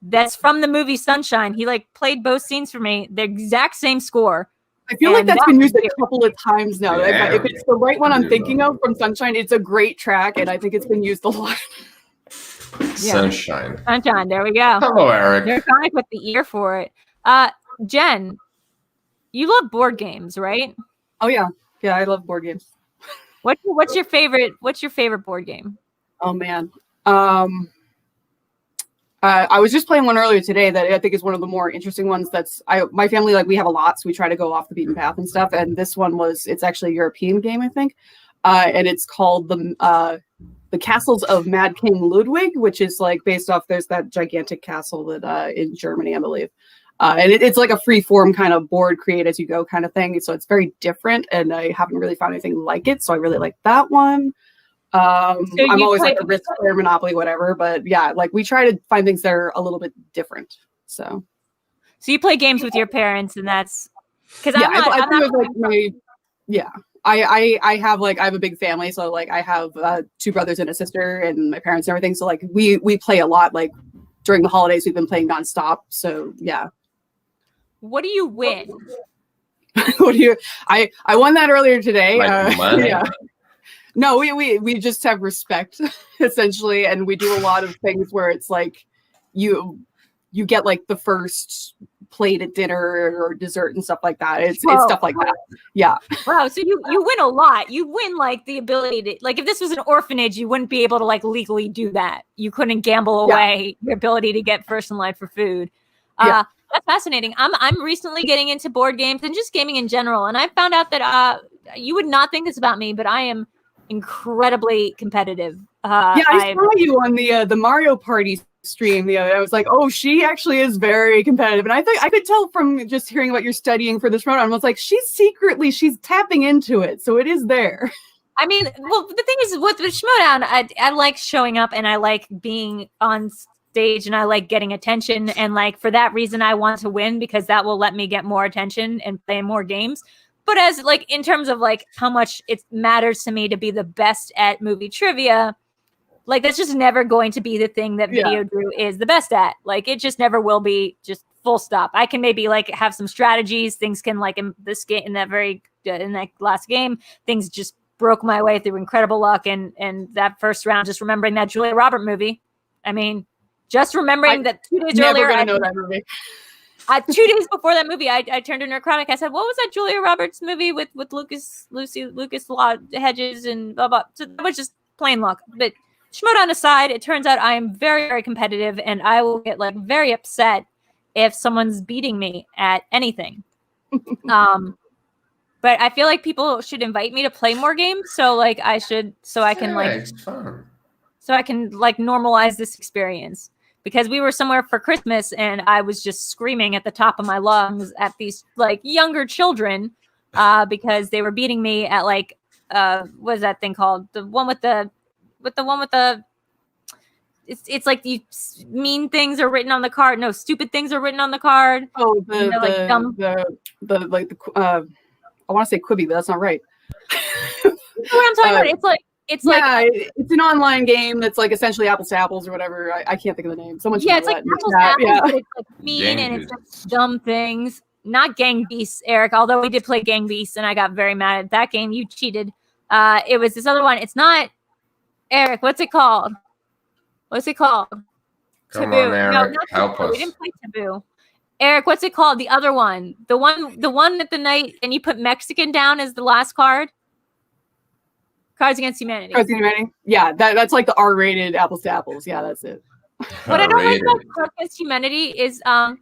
That's from the movie Sunshine. He like played both scenes for me. The exact same score. I feel like that's been used a couple of times now. If it's the right one I'm thinking of from Sunshine, it's a great track, and I think it's been used a lot. Sunshine. There we go. Hello, Eric. NerdChronic with the ear for it. Jen, You love board games, right? Oh yeah, I love board games. What's your favorite board game? Oh man. I was just playing one earlier today that I think is one of the more interesting ones. My family, like, we have a lot, so we try to go off the beaten path and stuff. And this one it's actually a European game, I think. And it's called the Castles of Mad King Ludwig, which is like based off, there's that gigantic castle that in Germany, I believe. And it's like a free form kind of board create as you go kind of thing. So it's very different, and I haven't really found anything like it. So I really like that one. I'm always like a risk player, Monopoly, whatever. But yeah, like we try to find things that are a little bit different. So you play games with your parents, and that's because I have a big family, so like I have 2 brothers and a sister, and my parents and everything. So like we play a lot. Like during the holidays, we've been playing nonstop. So yeah. What do you win? I won that earlier today. Money? Yeah. No, we just have respect essentially, and we do a lot of things where it's like you get like the first plate at dinner or dessert and stuff like that. It's stuff like that. Yeah. Wow. So you win a lot. You win like the ability to, like, if this was an orphanage, you wouldn't be able to like legally do that. You couldn't gamble away your ability to get first in line for food. That's fascinating. I'm recently getting into board games and just gaming in general, and I found out that you would not think this about me, but I am incredibly competitive. I saw you on the Mario Party stream the other day. I was like, oh, she actually is very competitive, and I think I could tell from just hearing about your studying for the Schmoedown. I was like, she's tapping into it, so it is there. I mean, well, the thing is with Schmoedown, I like showing up, and I like being on stage, and I like getting attention, and like for that reason I want to win, because that will let me get more attention and play more games. But as like in terms of like how much it matters to me to be the best at movie trivia, like that's just never going to be the thing that Videodrew is the best at. Like it just never will be, just full stop. I can maybe like have some strategies. Things can, like in this game, in that last game, things just broke my way through incredible luck. And that first round, just remembering that Julia Roberts movie. I mean, just remembering that 2 days earlier, I know that movie. 2 days before that movie, I turned to NerdChronic. I said, "What was that Julia Roberts movie with Lucas Hedges and blah blah?" So that was just plain luck. But Schmoedown aside, it turns out I am very, very competitive, and I will get like very upset if someone's beating me at anything. But I feel like people should invite me to play more games. So like I can normalize this experience. Because we were somewhere for Christmas, and I was just screaming at the top of my lungs at these like younger children because they were beating me at like what is that thing called? The one with the it's like the mean things are written on the card. No, stupid things are written on the card. Oh, I want to say Quibi, but that's not right. You know what I'm talking about? It's an online game that's like essentially apples to apples or whatever. I can't think of the name. Someone should it's like apples to apples, but it's like mean and it's like dumb things. Not Gang Beasts, Eric, although we did play Gang Beasts and I got very mad at that game. You cheated. It was this other one. It's not Eric. What's it called? Come Taboo. on, Eric. No, help us. We didn't play Taboo. Eric, what's it called? The other one. The one at the night, and you put Mexican down as the last card. Cards Against Humanity. Yeah, that's like the R-rated apples to apples. Yeah, that's it. What I don't like about Cards Against Humanity is that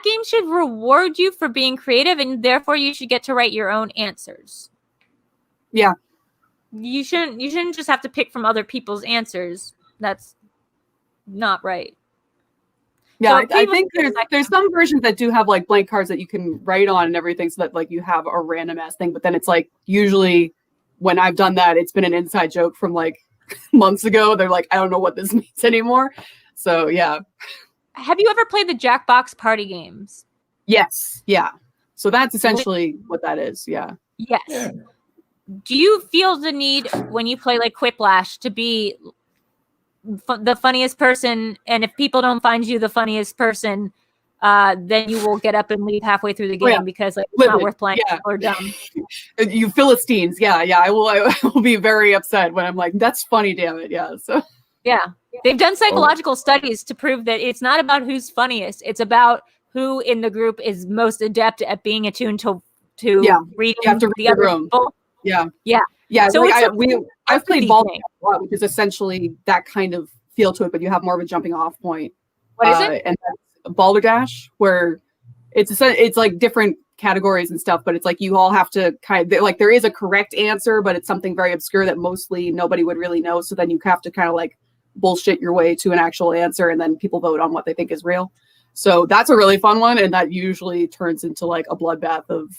game should reward you for being creative, and therefore you should get to write your own answers. Yeah. You shouldn't just have to pick from other people's answers. That's not right. Yeah, so I think there's some versions that do have like blank cards that you can write on and everything, so that like you have a random ass thing. But then it's like usually when I've done that, it's been an inside joke from like months ago. They're like, I don't know what this means anymore. So yeah. Have you ever played the Jackbox party games? Yes. Yeah. So that's essentially what that is. Yeah. Yes. Yeah. Do you feel the need when you play like Quiplash to be the funniest person? And if people don't find you the funniest person, then you will get up and leave halfway through the game because like it's not worth playing. Yeah. People are dumb. You Philistines. Yeah. I will be very upset when I'm like, that's funny, damn it. Yeah. So yeah. They've done psychological studies to prove that it's not about who's funniest. It's about who in the group is most adept at being attuned to reading you have to read the other room. people. Yeah. So like it's I've played empathy ball thing. a lot, which is essentially that kind of feel to it, but you have more of a jumping off point. What is it? And that's balderdash, where it's like different categories and stuff, but it's like you all have to kind of like there is a correct answer, but it's something very obscure that mostly nobody would really know. So then you have to kind of like bullshit your way to an actual answer, and then people vote on what they think is real. So that's a really fun one, and that usually turns into like a bloodbath of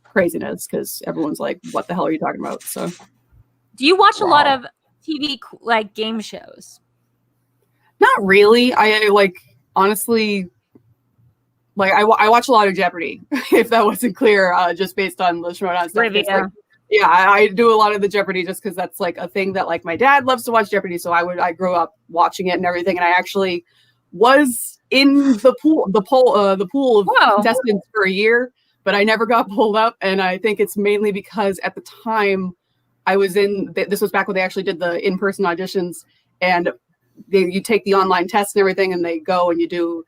craziness because everyone's like, "What the hell are you talking about?" So, do you watch a lot of TV like game shows? not really. I like honestly. Like I watch a lot of Jeopardy, if that wasn't clear, just based on the Schmoedown stuff. Like, I do a lot of the Jeopardy just because that's like a thing that like my dad loves to watch Jeopardy. So I grew up watching it and everything. And I actually was in the pool of contestants for a year, but I never got pulled up. And I think it's mainly because at the time I was this was back when they actually did the in-person auditions, and you take the online test and everything, and they go and you do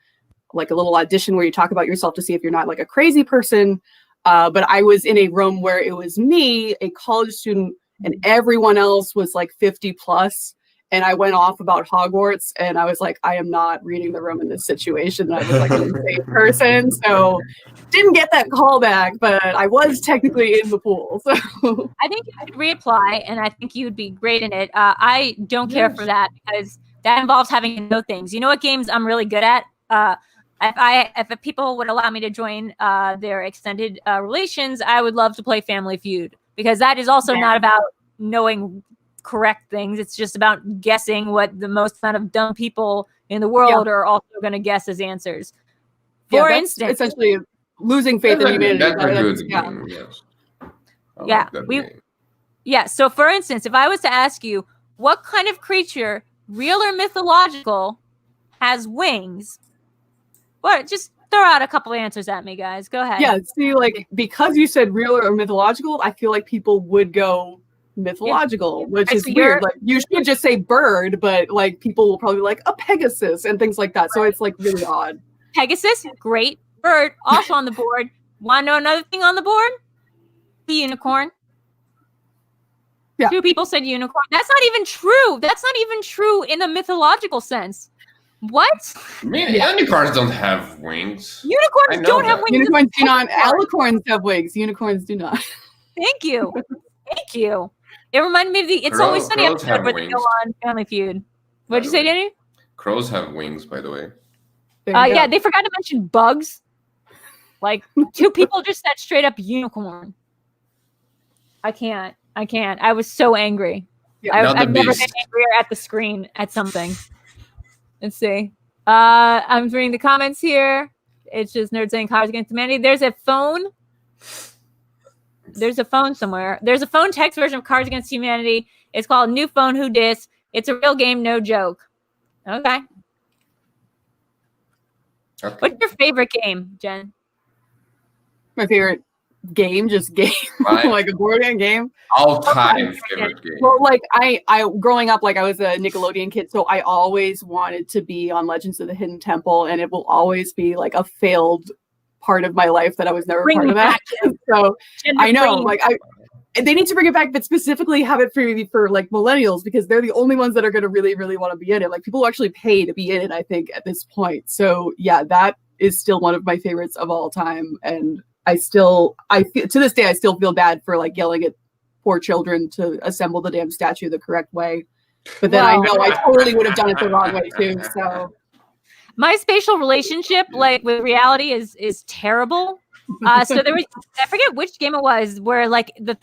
like a little audition where you talk about yourself to see if you're not like a crazy person. But I was in a room where it was me, a college student, and everyone else was like 50 plus. And I went off about Hogwarts, and I was like, I am not reading the room in this situation. And I was like an insane person. So didn't get that call back, but I was technically in the pool. So I think you could reapply, and I think you'd be great in it. I don't care for that because that involves having to know things. You know what games I'm really good at? If people would allow me to join their extended relations, I would love to play Family Feud, because that is also not about knowing correct things. It's just about guessing what the most amount of dumb people in the world are also going to guess as answers. For instance, essentially losing faith in humanity. That's a good game. Yes. So for instance, if I was to ask you, what kind of creature, real or mythological, has wings? What? Just throw out a couple of answers at me, guys. Go ahead. Yeah, see, like, because you said real or mythological, I feel like people would go mythological, which is weird. Like, you should just say bird, but like people will probably be like a Pegasus and things like that. So it's like really odd. Pegasus, great. Bird, also on the board. Want to know another thing on the board? The unicorn. Yeah. 2 people said unicorn. That's not even true. That's not even true in a mythological sense. What? I mean, unicorns don't have wings. Unicorns don't have wings. Unicorns do not. Alicorns have wings. Unicorns do not. Thank you. Thank you. It reminded me of the It's Always Sunny episode where they go on Family Feud. What'd you say, Danny? Crows have wings, by the way. Yeah, they forgot to mention bugs. Like, 2 people just said straight up unicorn. I can't. I was so angry. Yeah, I've never been angrier at the screen at something. Let's see. I'm reading the comments here. It's just nerds saying Cards Against Humanity. There's a phone. There's a phone somewhere. There's a phone text version of Cards Against Humanity. It's called New Phone Who Dis. It's a real game, no joke. Okay. What's your favorite game, Jen? My favorite game, just game, like a board game. All-time favorite game. Well, like I growing up, like I was a Nickelodeon kid, so I always wanted to be on Legends of the Hidden Temple, and it will always be like a failed part of my life that I was never part of that. So I know, like they need to bring it back, but specifically have it for like millennials, because they're the only ones that are going to really, really want to be in it. Like people who actually pay to be in it, I think, at this point. So yeah, that is still one of my favorites of all time, and I feel to this day, I still feel bad for like yelling at poor children to assemble the damn statue the correct way. But then I know I totally would have done it the wrong way too. So my spatial relationship, like with reality, is terrible. So there was, I forget which game it was, where like the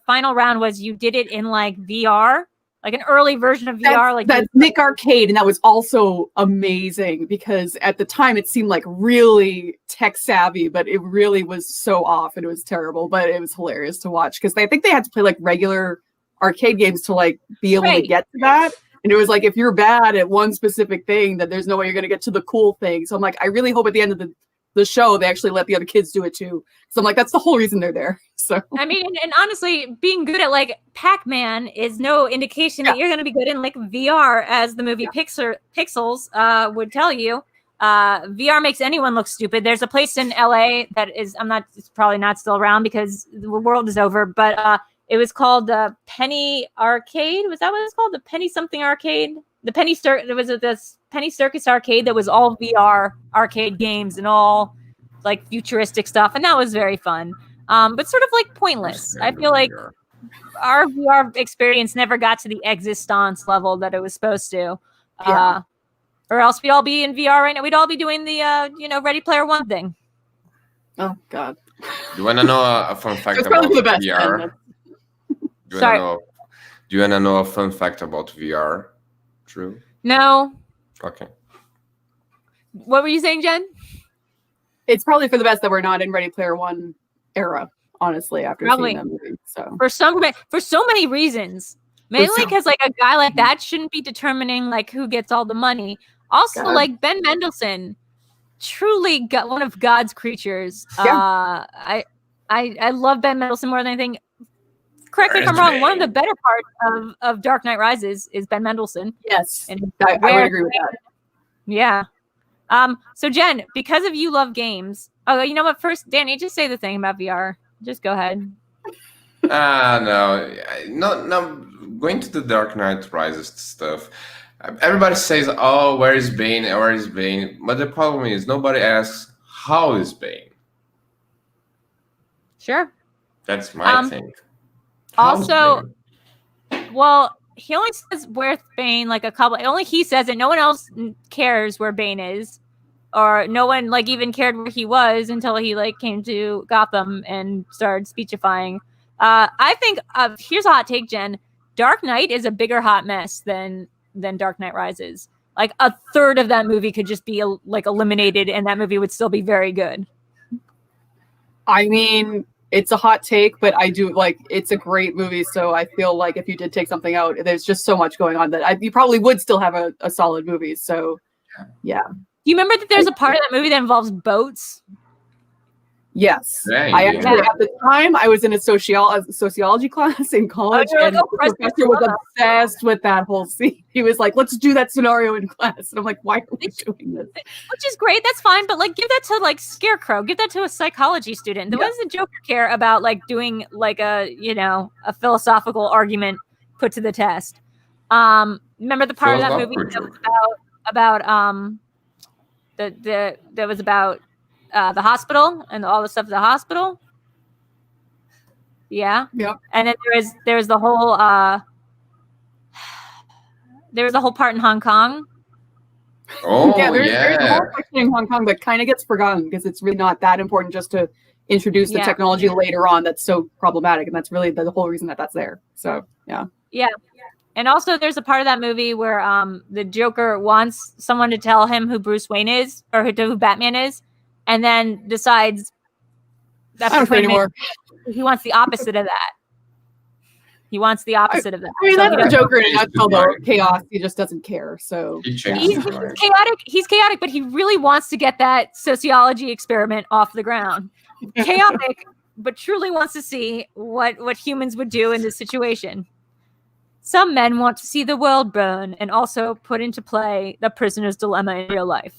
final round was you did it in like VR. Like an early version of VR. That's Nick Arcade, and that was also amazing because at the time it seemed like really tech savvy, but it really was so off and it was terrible, but it was hilarious to watch because I think they had to play like regular arcade games to like be able to get to that. And it was like, if you're bad at one specific thing, then there's no way you're going to get to the cool thing. So I'm like, I really hope at the end of the show they actually let the other kids do it too. So I'm like, that's the whole reason they're there. So I mean, and honestly, being good at like Pac-Man is no indication that you're going to be good in like VR, as the movie Pixels would tell you. VR makes anyone look stupid. There's a place in LA that is, it's probably not still around because the world is over, but it was called Penny Arcade. Was that what it's called? The Penny something arcade? The Penny there was this Penny Circus arcade that was all VR arcade games and all like futuristic stuff, and that was very fun. But sort of like pointless. I feel like our VR experience never got to the existence level that it was supposed to. Or else we'd all be in VR right now. We'd all be doing the Ready Player One thing. Oh God. Do you want to know a fun fact That's about probably the best VR? thing. Do you want to know a fun fact about VR? True. No. Okay. What were you saying, Jen? It's probably for the best that we're not in Ready Player One era, honestly, after Probably. seeing that movie. So For so many reasons. Mainly because like a guy like that shouldn't be determining like who gets all the money. Also, God. like Ben Mendelsohn, truly one of God's creatures. Yeah. I love Ben Mendelsohn more than anything. Correct me if I'm wrong. One of the better parts of Dark Knight Rises is Ben Mendelsohn. yes, And I would agree with that. Yeah. So Jen, because of you love games. Oh, you know what? First, Danny, just say the thing about VR. Just go ahead. No. Going to the Dark Knight Rises stuff. Everybody says, "Oh, where is Bane? Where is Bane?" But the problem is, nobody asks, "How is Bane?" Sure. That's my thing. How's Also, Bane? well, he only says where's Bane like a couple. Only he says it. No one else cares where Bane is, or no one like even cared where he was until he like came to Gotham and started speechifying. I think here's a hot take, Jen. Dark Knight is a bigger hot mess than Dark Knight Rises. Like a third of that movie could just be like eliminated, and that movie would still be very good. I mean, it's a hot take, but I do like it's a great movie. So I feel like if you did take something out, there's just so much going on that you probably would still have a solid movie. So, yeah. Do you remember that there's a part of that movie that involves boats? Yes. Dang, I actually, at the time, I was in a sociology class in college, and the professor was obsessed with that whole scene. He was like, let's do that scenario in class. And I'm like, why are we doing this? Which is great. That's fine. But like, give that to like Scarecrow. Give that to a psychology student. What does the Joker care about like doing like a philosophical argument put to the test? Remember the part of that movie that was about the hospital and all the stuff at the hospital. Yeah. Yep. And then there's the whole part in Hong Kong. Oh, there's a whole section in Hong Kong that kind of gets forgotten because it's really not that important just to introduce the technology later on that's so problematic, and that's really the whole reason that's there. So yeah. And also there's a part of that movie where the Joker wants someone to tell him who Bruce Wayne is or who Batman is, and then decides I don't care anymore. He wants the opposite of that. He wants the opposite of that. I mean, that's the Joker in a nutshell, though. Chaos. He just doesn't care. So he's chaotic. He's chaotic, but he really wants to get that sociology experiment off the ground. Chaotic, but truly wants to see what humans would do in this situation. Some men want to see the world burn and also put into play the prisoner's dilemma in real life.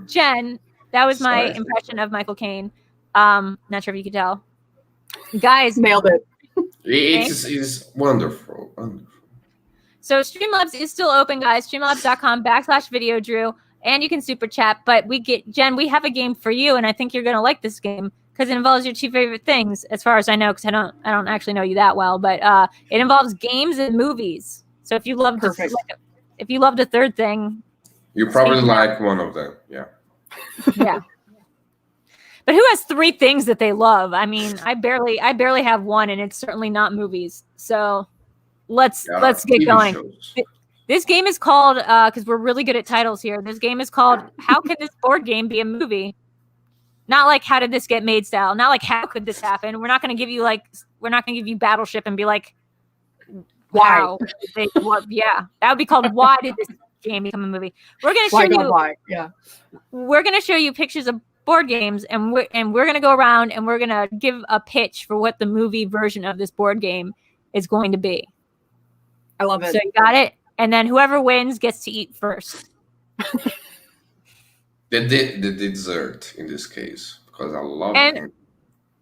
Jen, that was my impression of Michael Caine. Not sure if you could tell. Guys, nailed it. It's wonderful. So Streamlabs is still open, guys. Streamlabs.com/Videodrew, and you can super chat. But Jen, we have a game for you, and I think you're gonna like this game because it involves your two favorite things, as far as I know, because I don't actually know you that well. But it involves games and movies. So if you loved if you loved a third thing, you probably like one of them. Yeah. Yeah. But who has three things that they love? I mean, I barely have one, and it's certainly not movies. So let's get going. Shows. This game is called, because we're really good at titles here. This game is called "How Can This Board Game Be a Movie?" Not like "How did this get made?" style. Not like "How could this happen?" We're not going to give you Battleship and be like, "Wow, yeah." That would be called "Why did this game become a movie?" We're going to show you. Why? Yeah. We're going to show you pictures of board games, and we're going to go around and we're going to give a pitch for what the movie version of this board game is going to be. I love it. So you got it, and then whoever wins gets to eat first. The dessert in this case, because I love it.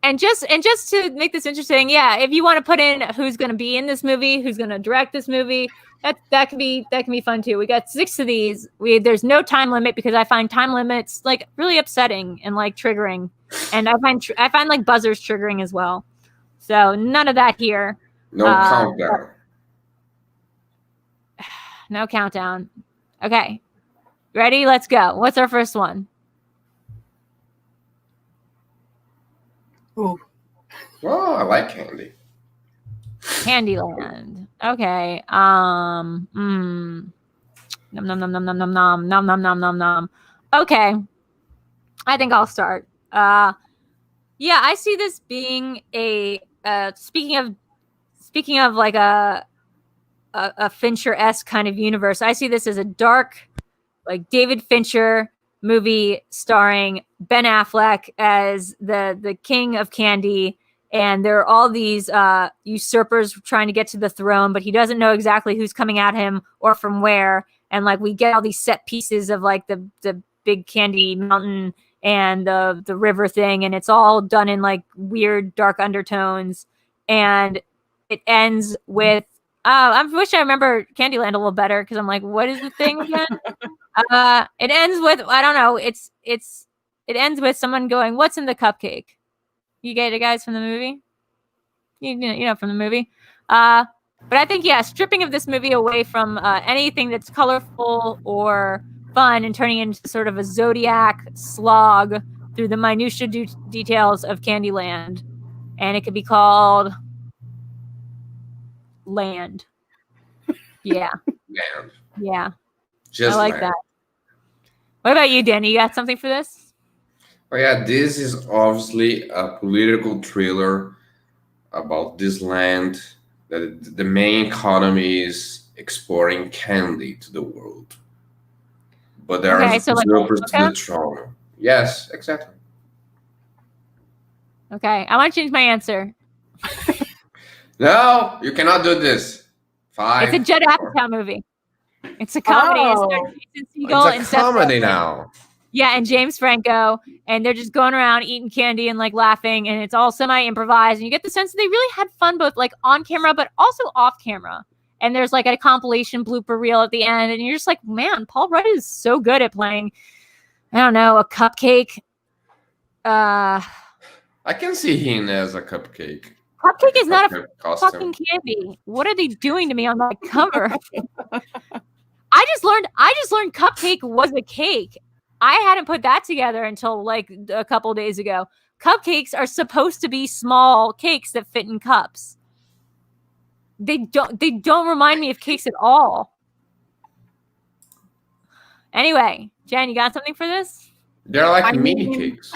And just to make this interesting, yeah, if you want to put in who's going to be in this movie, who's going to direct this movie, that can be fun too. We got 6 of these. There's no time limit because I find time limits like really upsetting and like triggering, and I find like buzzers triggering as well. So none of that here. No countdown. No countdown. Okay, ready? Let's go. What's our first one? Ooh. Oh, I like candy. Candyland. Okay. Nom nom nom nom nom nom nom nom nom nom nom nom nom. Okay. I think I'll start. Yeah, I see this being a speaking of like a Fincher-esque kind of universe. I see this as a dark, like David Fincher movie starring Ben Affleck as the king of candy, and there are all these usurpers trying to get to the throne, but he doesn't know exactly who's coming at him or from where. And like we get all these set pieces of like the big candy mountain and the river thing, and it's all done in like weird dark undertones, and it ends with I wish I remember Candyland a little better because I'm like, what is the thing again? It ends with, I don't know. It ends with someone going, "What's in the cupcake?" You get it, guys, from the movie. You know from the movie. But I think stripping of this movie away from anything that's colorful or fun and turning it into sort of a Zodiac slog through the minutia details of Candyland, and it could be called Land. Yeah. Land. Yeah. Just I like land. that. What about you, Danny? You got something for this? Oh yeah, this is obviously a political thriller about this land that the main economy is exporting candy to the world. But there are usurpers to the throne. Yes, exactly. Okay, I want to change my answer. No, you cannot do this. 5. It's a Judd Apatow movie. It's a comedy. It's a comedy now. Yeah, and James Franco, and they're just going around eating candy and like laughing, and it's all semi-improvised, and you get the sense that they really had fun both like on camera but also off camera. And there's like a compilation blooper reel at the end, and you're just like, man, Paul Rudd is so good at playing, I don't know, a cupcake. I can see him as a cupcake. Cupcake is not a fucking candy. What are they doing to me on my cover? I just learned cupcake was a cake. I hadn't put that together until like a couple days ago. Cupcakes are supposed to be small cakes that fit in cups. They don't remind me of cakes at all. Anyway, Jen, you got something for this? They're like mini cakes.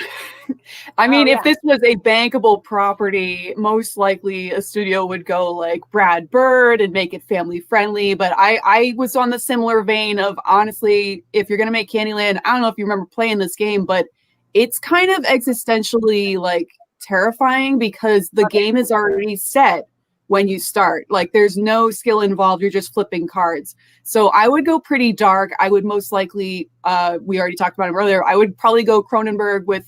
I mean, if this was a bankable property, most likely a studio would go like Brad Bird and make it family friendly. But I was on the similar vein of, honestly, if you're going to make Candyland, I don't know if you remember playing this game, but it's kind of existentially like terrifying because the game is already set when you start. Like there's no skill involved. You're just flipping cards. So I would go pretty dark. I would most likely, we already talked about him earlier, I would probably go Cronenberg with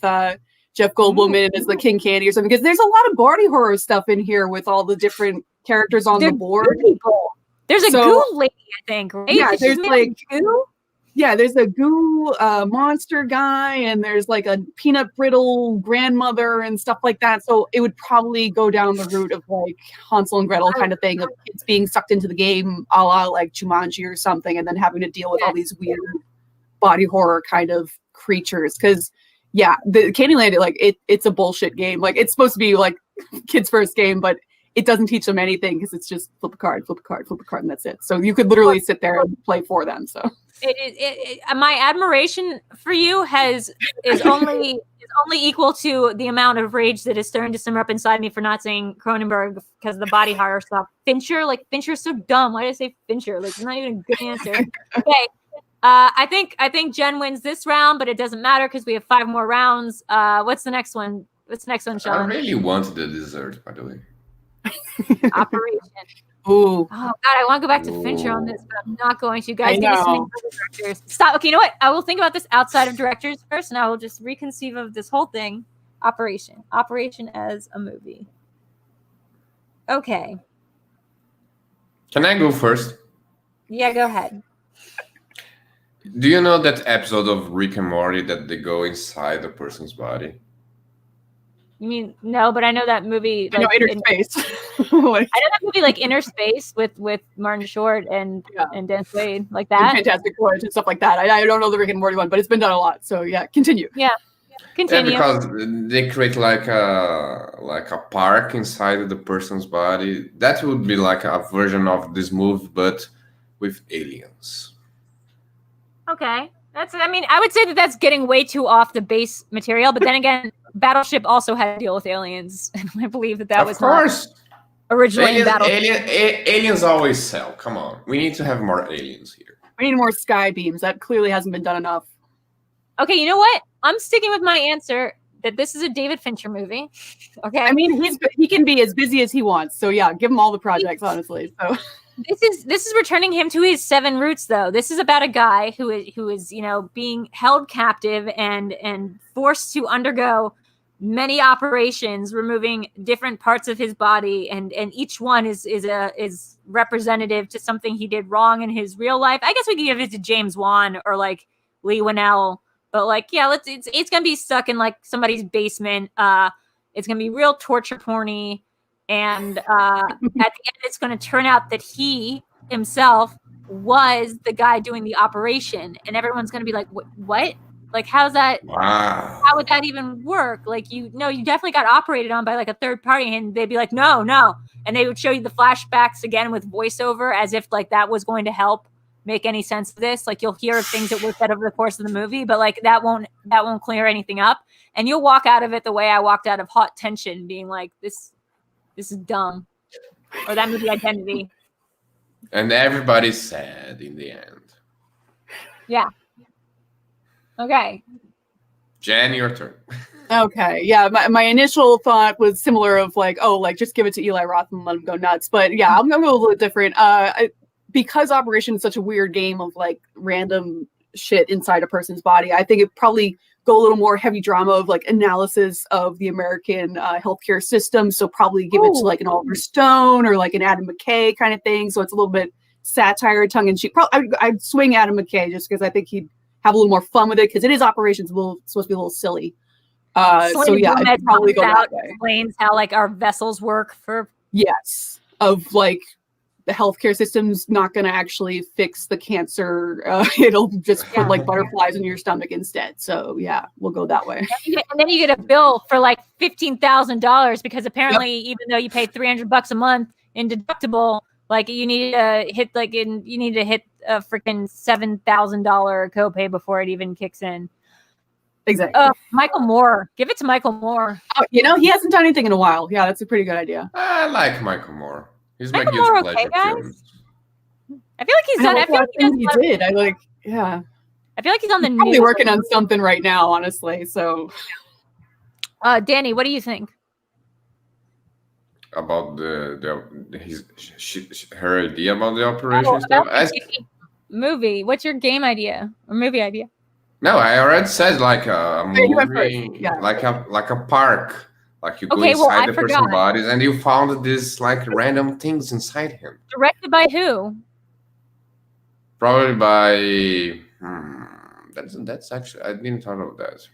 Jeff Goldblum in as the King Candy or something, because there's a lot of body horror stuff in here with all the different characters on the board. There's a goo lady, I think, right? Yeah, there's like goo. Yeah, there's a goo monster guy, and there's like a peanut brittle grandmother and stuff like that. So it would probably go down the route of like Hansel and Gretel kind of thing, of kids being sucked into the game, a la like Jumanji or something, and then having to deal with all these weird body horror kind of creatures. Because the Candyland, like it's a bullshit game. Like it's supposed to be like kids' first game, but it doesn't teach them anything because it's just flip a card, flip a card, flip a card, and that's it. So you could literally sit there and play for them. So my admiration for you is only equal to the amount of rage that is starting to simmer up inside me for not saying Cronenberg because of the body horror stuff. Fincher's so dumb. Why did I say Fincher? Like it's not even a good answer. Okay. I think Jen wins this round, but it doesn't matter because we have 5 more rounds. What's the next one? What's the next one, Sean? I really wanted the dessert, by the way. Operation. Ooh. Oh God, I want to go back to Fincher on this, but I'm not going to. Guys, I give me some know. directors. Stop. Okay, you know what? I will think about this outside of directors first, and I will just reconceive of this whole thing. Operation as a movie. Okay. Can I go first? Yeah, go ahead. Do you know that episode of Rick and Morty that they go inside a person's body? You mean no, but I know that movie. I know Like, Inner Space. I know that movie like Inner Space with Martin Short and Dan Slade, like that. Fantastic Voyage and stuff like that. I don't know the Rick and Morty one, but it's been done a lot. So yeah, continue. Yeah. Continue. Yeah, because they create like a park inside the person's body. That would be like a version of this movie, but with aliens. Okay. I mean, I would say that that's getting way too off the base material, but then again, Battleship also had to deal with aliens, and I believe that was not originally in Battleship. Aliens always sell. Come on. We need to have more aliens here. We need more sky beams. That clearly hasn't been done enough. Okay, you know what? I'm sticking with my answer that this is a David Fincher movie. Okay. I mean, he can be as busy as he wants. So yeah, give him all the projects, honestly. So this is returning him to his 7 roots, though. This is about a guy who is being held captive and forced to undergo many operations, removing different parts of his body, and each one is representative to something he did wrong in his real life. I guess we could give it to James Wan or like Lee Winnell, but like it's gonna be stuck in like somebody's basement. It's gonna be real torture porny. And at the end, it's going to turn out that he himself was the guy doing the operation, and everyone's going to be like, "What? Like, how's that? Wow. How would that even work? Like, you definitely got operated on by like a third party." And they'd be like, "No," and they would show you the flashbacks again with voiceover, as if like that was going to help make any sense of this. Like, you'll hear things that were said over the course of the movie, but like that won't clear anything up, and you'll walk out of it the way I walked out of Hot Tension, being like, This is dumb. Or that movie Identity. And everybody's sad in the end. Yeah. Okay. Jen, your turn. Okay. Yeah. My initial thought was similar of like, oh, like just give it to Eli Roth and let him go nuts. But yeah, I'm going to go a little different. Because Operation is such a weird game of like random shit inside a person's body, I think it probably go a little more heavy drama of like analysis of the American healthcare system. So probably give it to like an Oliver Stone or like an Adam McKay kind of thing. So it's a little bit satire, tongue in cheek. I'd swing Adam McKay just because I think he'd have a little more fun with it, because it is Operations supposed to be a little silly. So yeah, I'd probably go that way. Explains how like our vessels work for. Yes, of like the healthcare system's not going to actually fix the cancer. It'll just put like butterflies in your stomach instead. So yeah, we'll go that way. And then you get a bill for like $15,000 because apparently, even though you pay $300 a month in deductible, like you need to hit a freaking $7,000 copay before it even kicks in. Exactly. Michael Moore. Give it to Michael Moore. Oh, he hasn't done anything in a while. Yeah, that's a pretty good idea. I like Michael Moore. He's my Michael guilty Moore, pleasure guys? film. I feel like he's done. I feel like he did. I feel like he's on the probably news. Working on something right now, honestly. So, Danny, what do you think about her idea about the operation stuff? Movie. What's your game idea or movie idea? No, I already said like a movie, yeah. like a park. Like you go inside the person's bodies and you found these like random things inside him. Directed by who? Probably by that's actually, I didn't thought of that.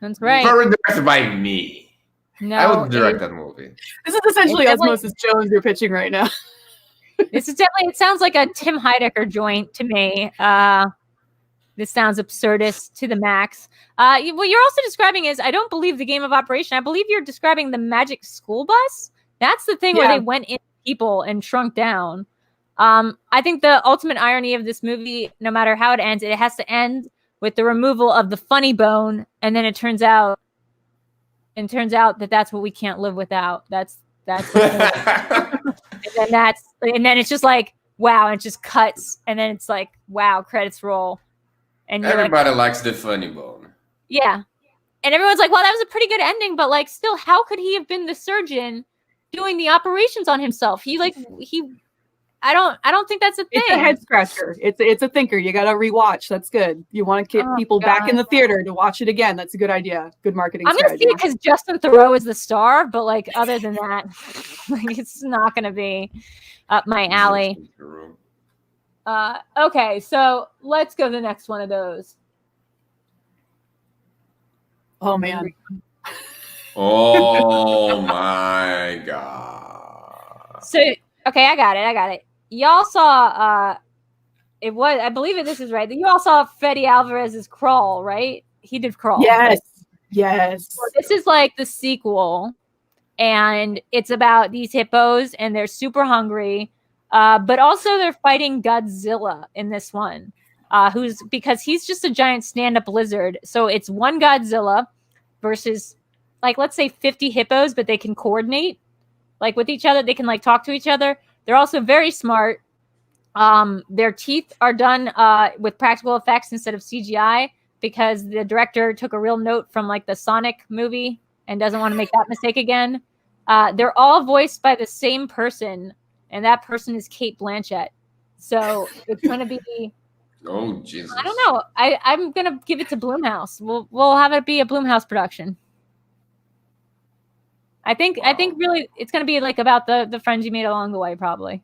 That's right. Probably directed by me. No, I would direct that movie. This is essentially Osmosis Jones you're pitching right now. This is definitely, it sounds like a Tim Heidecker joint to me. This sounds absurdist to the max. What you're also describing is, I don't believe the game of Operation. I believe you're describing the Magic School Bus. That's the thing where they went in people and shrunk down. I think the ultimate irony of this movie, no matter how it ends, it has to end with the removal of the funny bone, and then it turns out that that's what we can't live without. That's and then it's just like, wow, and it just cuts, and then it's like, wow, credits roll. And everybody likes the funny bone. Yeah. And everyone's like, well, that was a pretty good ending, but like still, how could he have been the surgeon doing the operations on himself. I don't think that's a thing. It's a head scratcher. It's a thinker. You got to rewatch. That's good. You want to get people back in the theater to watch it again. That's a good idea. Good marketing I'm strategy. going to see it because Justin Theroux is the star, but like other than that, like it's not going to be up my alley. Okay, so let's go to the next one of those. Oh man. Oh my god. So okay, I got it. Y'all saw I believe this is right. You all saw Fede Alvarez's Crawl, right? He did Crawl. Yes. Yes. So this is like the sequel, and it's about these hippos, and they're super hungry, but also they're fighting Godzilla in this one, because he's just a giant stand-up lizard. So it's one Godzilla versus, like, let's say 50 hippos, but they can coordinate, like, with each other. They can, like, talk to each other. They're also very smart. Their teeth are done with practical effects instead of CGI, because the director took a real note from like the Sonic movie and doesn't want to make that mistake again. They're all voiced by the same person, and that person is Cate Blanchett. So it's going to be. Oh Jesus! I don't know. I'm going to give it to Blumhouse. We'll have it be a Blumhouse production. I think really it's going to be like about the friends you made along the way, probably.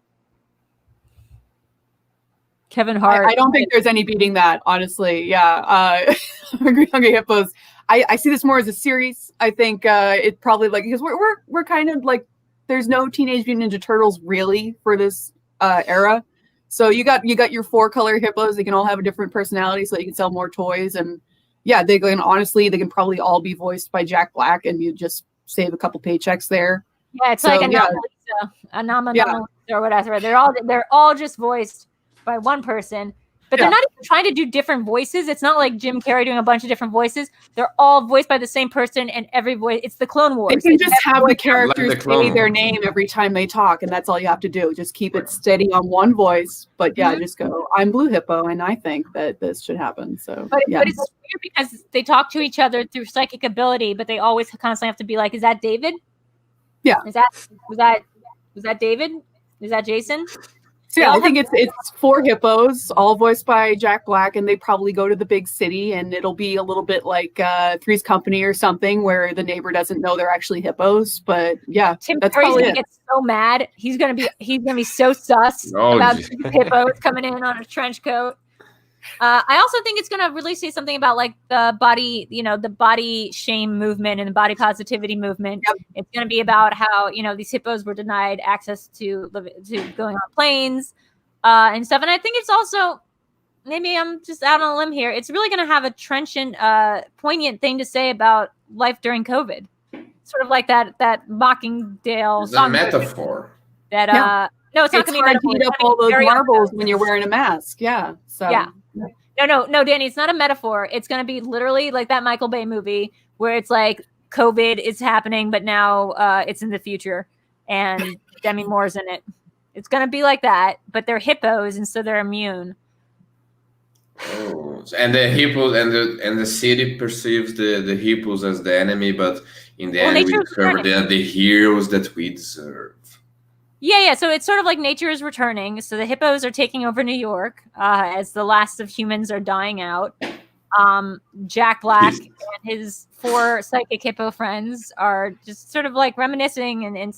Kevin Hart. I don't think there's any beating that, honestly. Yeah. Hungry Hippos. I see this more as a series. I think it probably, like, because we're kind of like, there's no Teenage Mutant Ninja Turtles really for this era. So you got your 4-color hippos. They can all have a different personality, so you can sell more toys. And yeah, they can probably all be voiced by Jack Black, and you just save a couple paychecks there. Yeah, it's like a nominate or whatever. They're all just voiced by one person, but they're not even trying to do different voices. It's not like Jim Carrey doing a bunch of different voices. They're all voiced by the same person, and every voice, it's the Clone Wars. They can just have the characters say their name every time they talk, and that's all you have to do. Just keep it steady on one voice. But just go, I'm Blue Hippo, and I think that this should happen. So, but it's weird because they talk to each other through psychic ability, but they always constantly have to be like, "Is that David? Yeah. Was that David? Is that Jason?" So yeah, I think it's 4 hippos, all voiced by Jack Black, and they probably go to the big city, and it'll be a little bit like Three's Company or something, where the neighbor doesn't know they're actually hippos. But yeah, Tim Curry's gonna get so mad. He's gonna be so sus about hippos coming in on a trench coat. I also think it's gonna really say something about like the body shame movement and the body positivity movement. Yep. It's gonna be about how these hippos were denied access to going on planes and stuff. And I think it's also, maybe I'm just out on a limb here, it's really gonna have a trenchant, poignant thing to say about life during COVID. Sort of like that Mockingdale it's song. a metaphor. That no, it's not gonna be hard to eat up all those marbles when you're wearing a mask. Yeah. So yeah. No, Danny, it's not a metaphor. It's going to be literally like that Michael Bay movie where it's like COVID is happening, but now it's in the future and Demi Moore's in it. It's going to be like that, but they're hippos and so they're immune. Oh, and the hippos and the city perceives the hippos as the enemy, but in the end we discover they are the heroes that we deserve. Yeah. So it's sort of like nature is returning. So the hippos are taking over New York as the last of humans are dying out. Jack Black and his 4 psychic hippo friends are just sort of like reminiscing, and maybe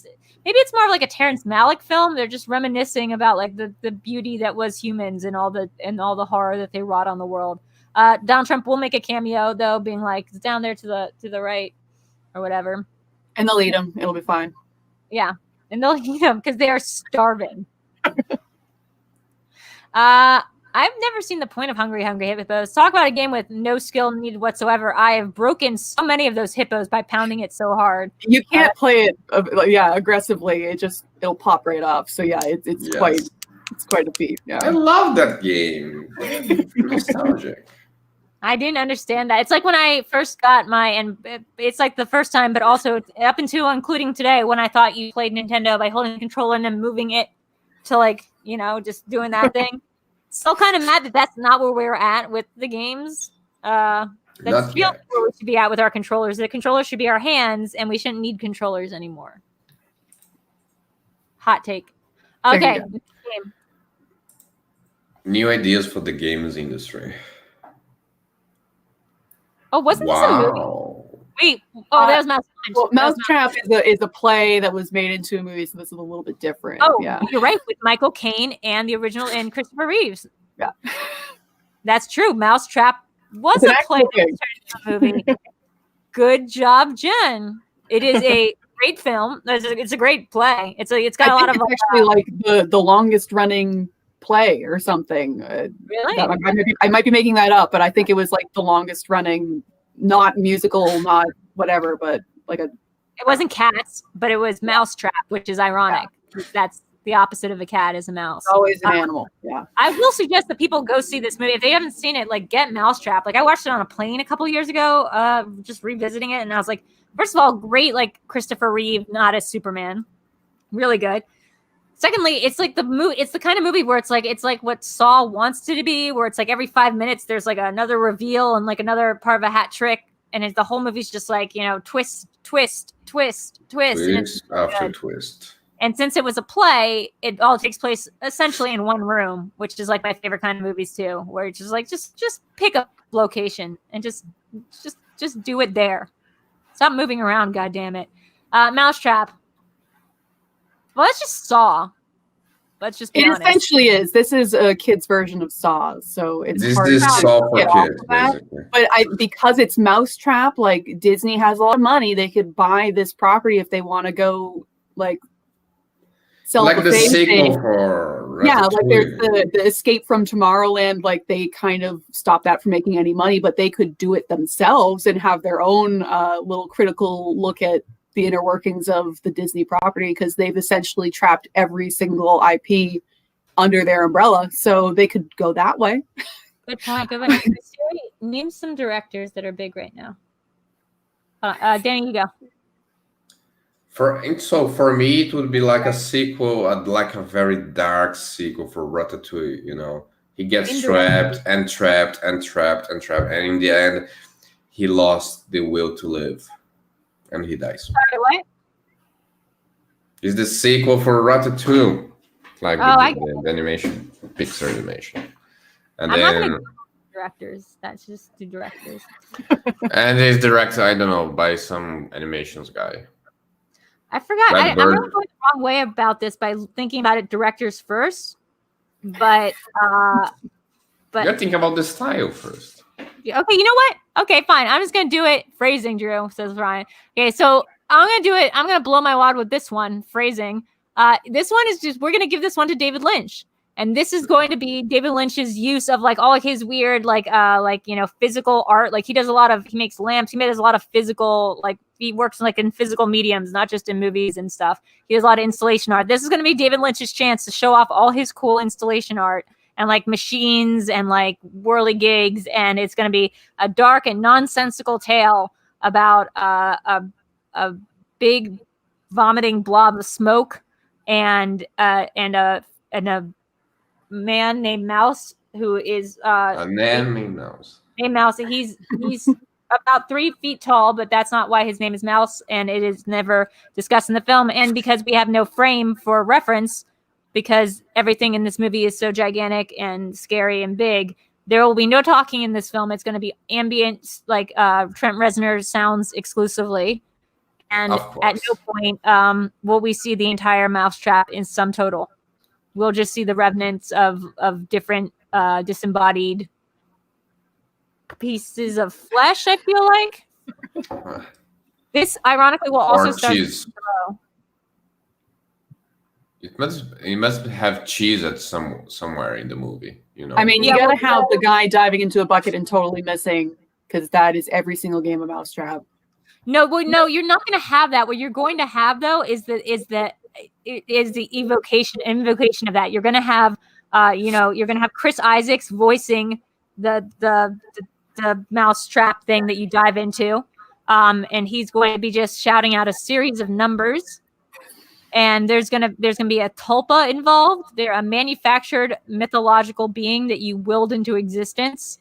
it's more of like a Terrence Malick film. They're just reminiscing about like the beauty that was humans and all the horror that they wrought on the world. Donald Trump will make a cameo though, being like, it's down there to the right or whatever. And they'll eat him. It'll be fine. Yeah. And they'll eat them because they are starving. I've never seen the point of Hungry Hippos. Talk about a game with no skill needed whatsoever. I have broken so many of those hippos by pounding it so hard. You can't play it, aggressively. It'll pop right off. So yeah, it's quite a feat. Yeah, I love that game. Nostalgic. I didn't understand that. It's like when I first got and it's like the first time, but also up until including today, when I thought you played Nintendo by holding the controller and then moving it to like, just doing that thing. Still kind of mad that that's not where we're at with the games. That's where we should be at with our controllers. The controllers should be our hands, and we shouldn't need controllers anymore. Hot take. There you Okay. go. Game. New ideas for the games industry. Oh, wasn't this a movie? Wow. Wait. Oh, that was Mouse. Well, Mousetrap is a play that was made into a movie, so this is a little bit different. Oh, yeah. You're right. With Michael Caine and the original and Christopher Reeves. Yeah. That's true. Mousetrap was It's an a play actual that was turned into a movie. Good job, Jen. It is a great film. It's a great play. It's got a lot of actually like the longest running play or something. Really? I might be making that up, but I think it was like the longest running, not musical, not whatever, but like a. It wasn't Cats, but it was Mousetrap, which is ironic. Yeah. That's the opposite of a cat is a mouse. Always an animal. Yeah. I will suggest that people go see this movie if they haven't seen it. Like, get Mousetrap. Like, I watched it on a plane a couple years ago, just revisiting it, and I was like, first of all, great, like Christopher Reeve, not as Superman, really good. Secondly, it's like it's the kind of movie where it's like what Saw wants it to be, where it's like every 5 minutes there's like another reveal and like another part of a hat trick, and the whole movie's just like, twist, twist, twist, twist, and it's after twist. And since it was a play, it all takes place essentially in one room, which is like my favorite kind of movies too, where it's just like just pick a location and just do it there. Stop moving around, goddammit. Mousetrap. Well, that's just Saw. Let's just be honest. It essentially is. This is a kid's version of Saw, so it's this hard is to Saw for get off kids, of that. basically. But because it's Mousetrap, like Disney has a lot of money, they could buy this property if they want to go like sell like the sequel for Ratatouille. Yeah, like there's the Escape from Tomorrowland. Like they kind of stopped that from making any money, but they could do it themselves and have their own little critical look at the inner workings of the Disney property, because they've essentially trapped every single IP under their umbrella. So they could go that way. Good point. Good point. Siri, name some directors that are big right now. Danny, you go. For me, it would be like a sequel, like a very dark sequel for Ratatouille. He gets trapped and trapped and trapped and trapped, and in the end, he lost the will to live, and he dies. Sorry, what? It's the sequel for Ratatouille, like the animation, Pixar animation, and I'm then not gonna go directors. That's just the directors. and it's directed, I don't know, by some animations guy. I forgot. I'm going the wrong way about this by thinking about it directors first, but you're thinking about the style first. Okay, you know what? Okay, fine. I'm just gonna do it. Phrasing, Drew, says Ryan. Okay, so I'm gonna do it. I'm gonna blow my wad with this one. Phrasing. This one is we're gonna give this one to David Lynch. And this is going to be David Lynch's use of like all of his weird, physical art. Like he makes lamps. He does a lot of physical, like he works in physical mediums, not just in movies and stuff. He does a lot of installation art. This is going to be David Lynch's chance to show off all his cool installation art and like machines and like whirligigs. And it's going to be a dark and nonsensical tale about a big vomiting blob of smoke and a man named Mouse who is a man named Mouse. Named Mouse. He's about 3 feet tall, but that's not why his name is Mouse, and it is never discussed in the film. And because we have no frame for reference, because everything in this movie is so gigantic and scary and big, there will be no talking in this film. It's going to be ambient, like Trent Reznor sounds exclusively. And at no point will we see the entire Mousetrap in sum total. We'll just see the remnants of different disembodied pieces of flesh, I feel like. This, ironically, will also start cheese. It must have cheese at somewhere in the movie, I mean, you gotta have the guy diving into a bucket and totally missing, because that is every single game of Mousetrap. No, you're not going to have that. What you're going to have though is the invocation of that. You're going to have, you're going to have Chris Isaacs voicing the Mousetrap thing that you dive into, and he's going to be just shouting out a series of numbers. And there's gonna be a tulpa involved. They're a manufactured mythological being that you willed into existence.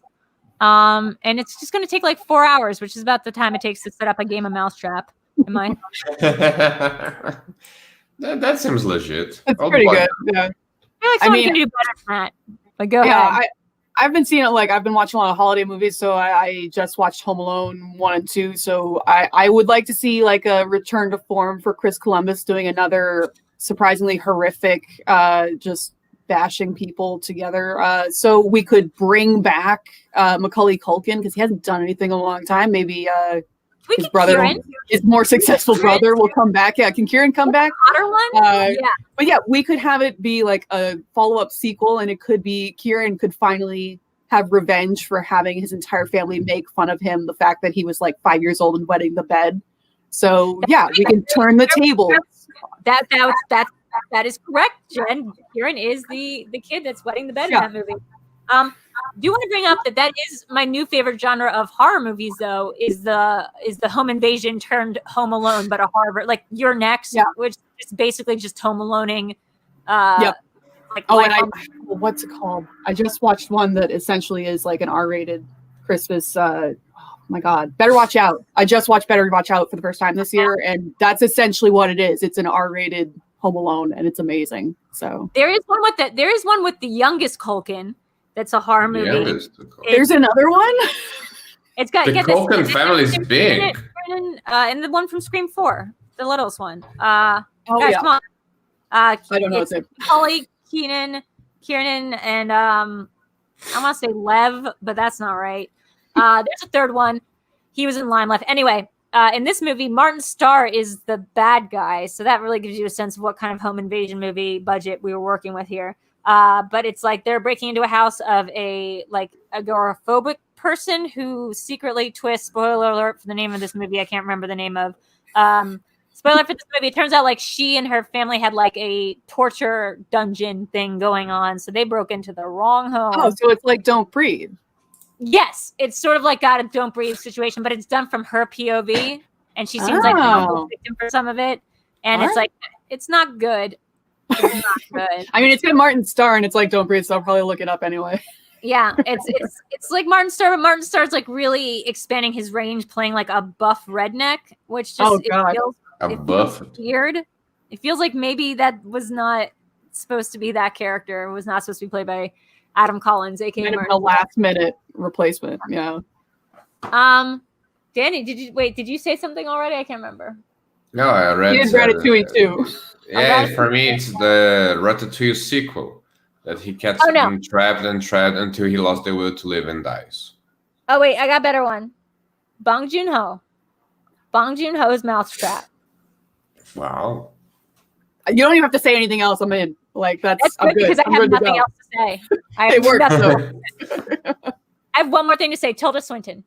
And it's just going to take like 4 hours, which is about the time it takes to set up a game of Mousetrap. Am I? That seems legit. It's I'll pretty watch good. it. Yeah. I feel like someone can do better than that. But go ahead. I've been seeing it. Like, I've been watching a lot of holiday movies, so I just watched Home Alone 1 and 2. So I would like to see like a return to form for Chris Columbus doing another surprisingly horrific, just bashing people together. So we could bring back Macaulay Culkin, because he hasn't done anything in a long time. Maybe his brother, his more successful brother, will come back. Yeah, can Kieran come back? Hotter one? But yeah, we could have it be like a follow-up sequel, and it could be Kieran could finally have revenge for having his entire family make fun of him, the fact that he was like 5 years old and wetting the bed. So yeah, we can turn the table. That is correct, Jen. Kieran is the kid that's wetting the bed in that movie. Do want to bring up that is my new favorite genre of horror movies, though, is the home invasion turned Home Alone, but a horror, like You're Next, which is basically just Home Aloneing. Like, what's it called? I just watched one that essentially is like an R-rated Christmas. Oh my God, Better Watch Out. I just watched Better Watch Out for the first time this year, and that's essentially what it is. It's an R-rated Home Alone, and it's amazing. So there is one with the youngest Culkin. That's a horror movie. There's another one. It's got the Culkin family is big. And the one from Scream 4, the littlest one. Come on. I don't know. It's Holly, Kieran, and I want to say Lev, but that's not right. There's a third one. He was in Limelight. Anyway, in this movie, Martin Starr is the bad guy, so that really gives you a sense of what kind of home invasion movie budget we were working with here. But it's like they're breaking into a house of a agoraphobic person who secretly twists. Spoiler alert for the name of this movie. I can't remember the name of. Spoiler for this movie. It turns out like she and her family had like a torture dungeon thing going on, so they broke into the wrong home. Oh, so it's like Don't Breathe. Yes, it's sort of like got a Don't Breathe situation, but it's done from her POV, and she seems like the victim for some of it, and it's like it's not good. It's not good. I mean, it's got Martin Starr, and it's like Don't Breathe, so I'll probably look it up anyway. Yeah, it's like Martin Starr, but Martin Starr's like really expanding his range, playing like a buff redneck, which just feels weird. It feels like maybe that was not supposed to be that character. It was not supposed to be played by Adam Collins, aka a last-minute replacement. Yeah. Danny, did you say something already? I can't remember. No, I read. You did Ratatouille too. Yeah, for me, it's the Ratatouille sequel that he kept being trapped until he lost the will to live and dies. Oh wait, I got a better one. Bong Joon-ho. Bong Joon-ho's Mousetrap. Wow. You don't even have to say anything else. I'm in. Like that's good because I have nothing else to say. It works. I have one more thing to say. Tilda Swinton.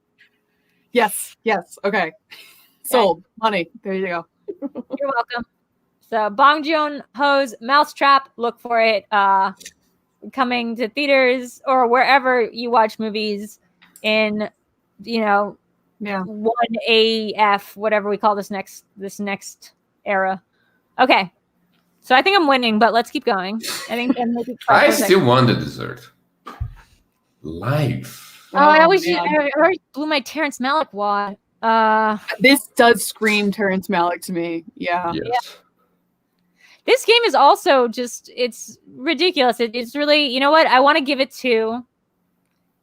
Yes. Okay. Sold. Money. There you go. You're welcome. So Bong Joon-ho's Mousetrap. Look for it. Coming to theaters or wherever you watch movies in, 1AF, whatever we call this next era. Okay. So I think I'm winning, but let's keep going. I still won the dessert. Life. I already blew my Terrence Malick wad. This does scream Terrence Malick to me. Yeah. Yes. Yeah. This game is also it's ridiculous. It's really, you know what? I want to give it to. You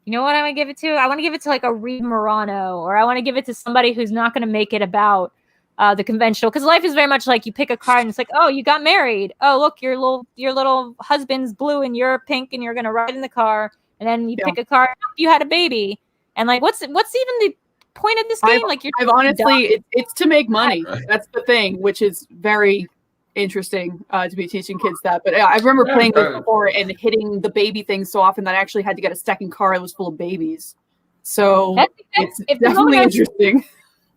know what I want to give it to? I want to give it to like a Reed Morano, or I want to give it to somebody who's not going to make it about the conventional. Because life is very much like you pick a card and it's like, oh, you got married. Oh, look, your little husband's blue and you're pink and you're going to ride in the car. And then you pick a card. You had a baby. And like, what's even the point of this game? I've honestly, it's to make money. That's the thing, which is very interesting to be teaching kids that. But I remember playing this before and hitting the baby thing so often that I actually had to get a second car that was full of babies. So it's definitely interesting.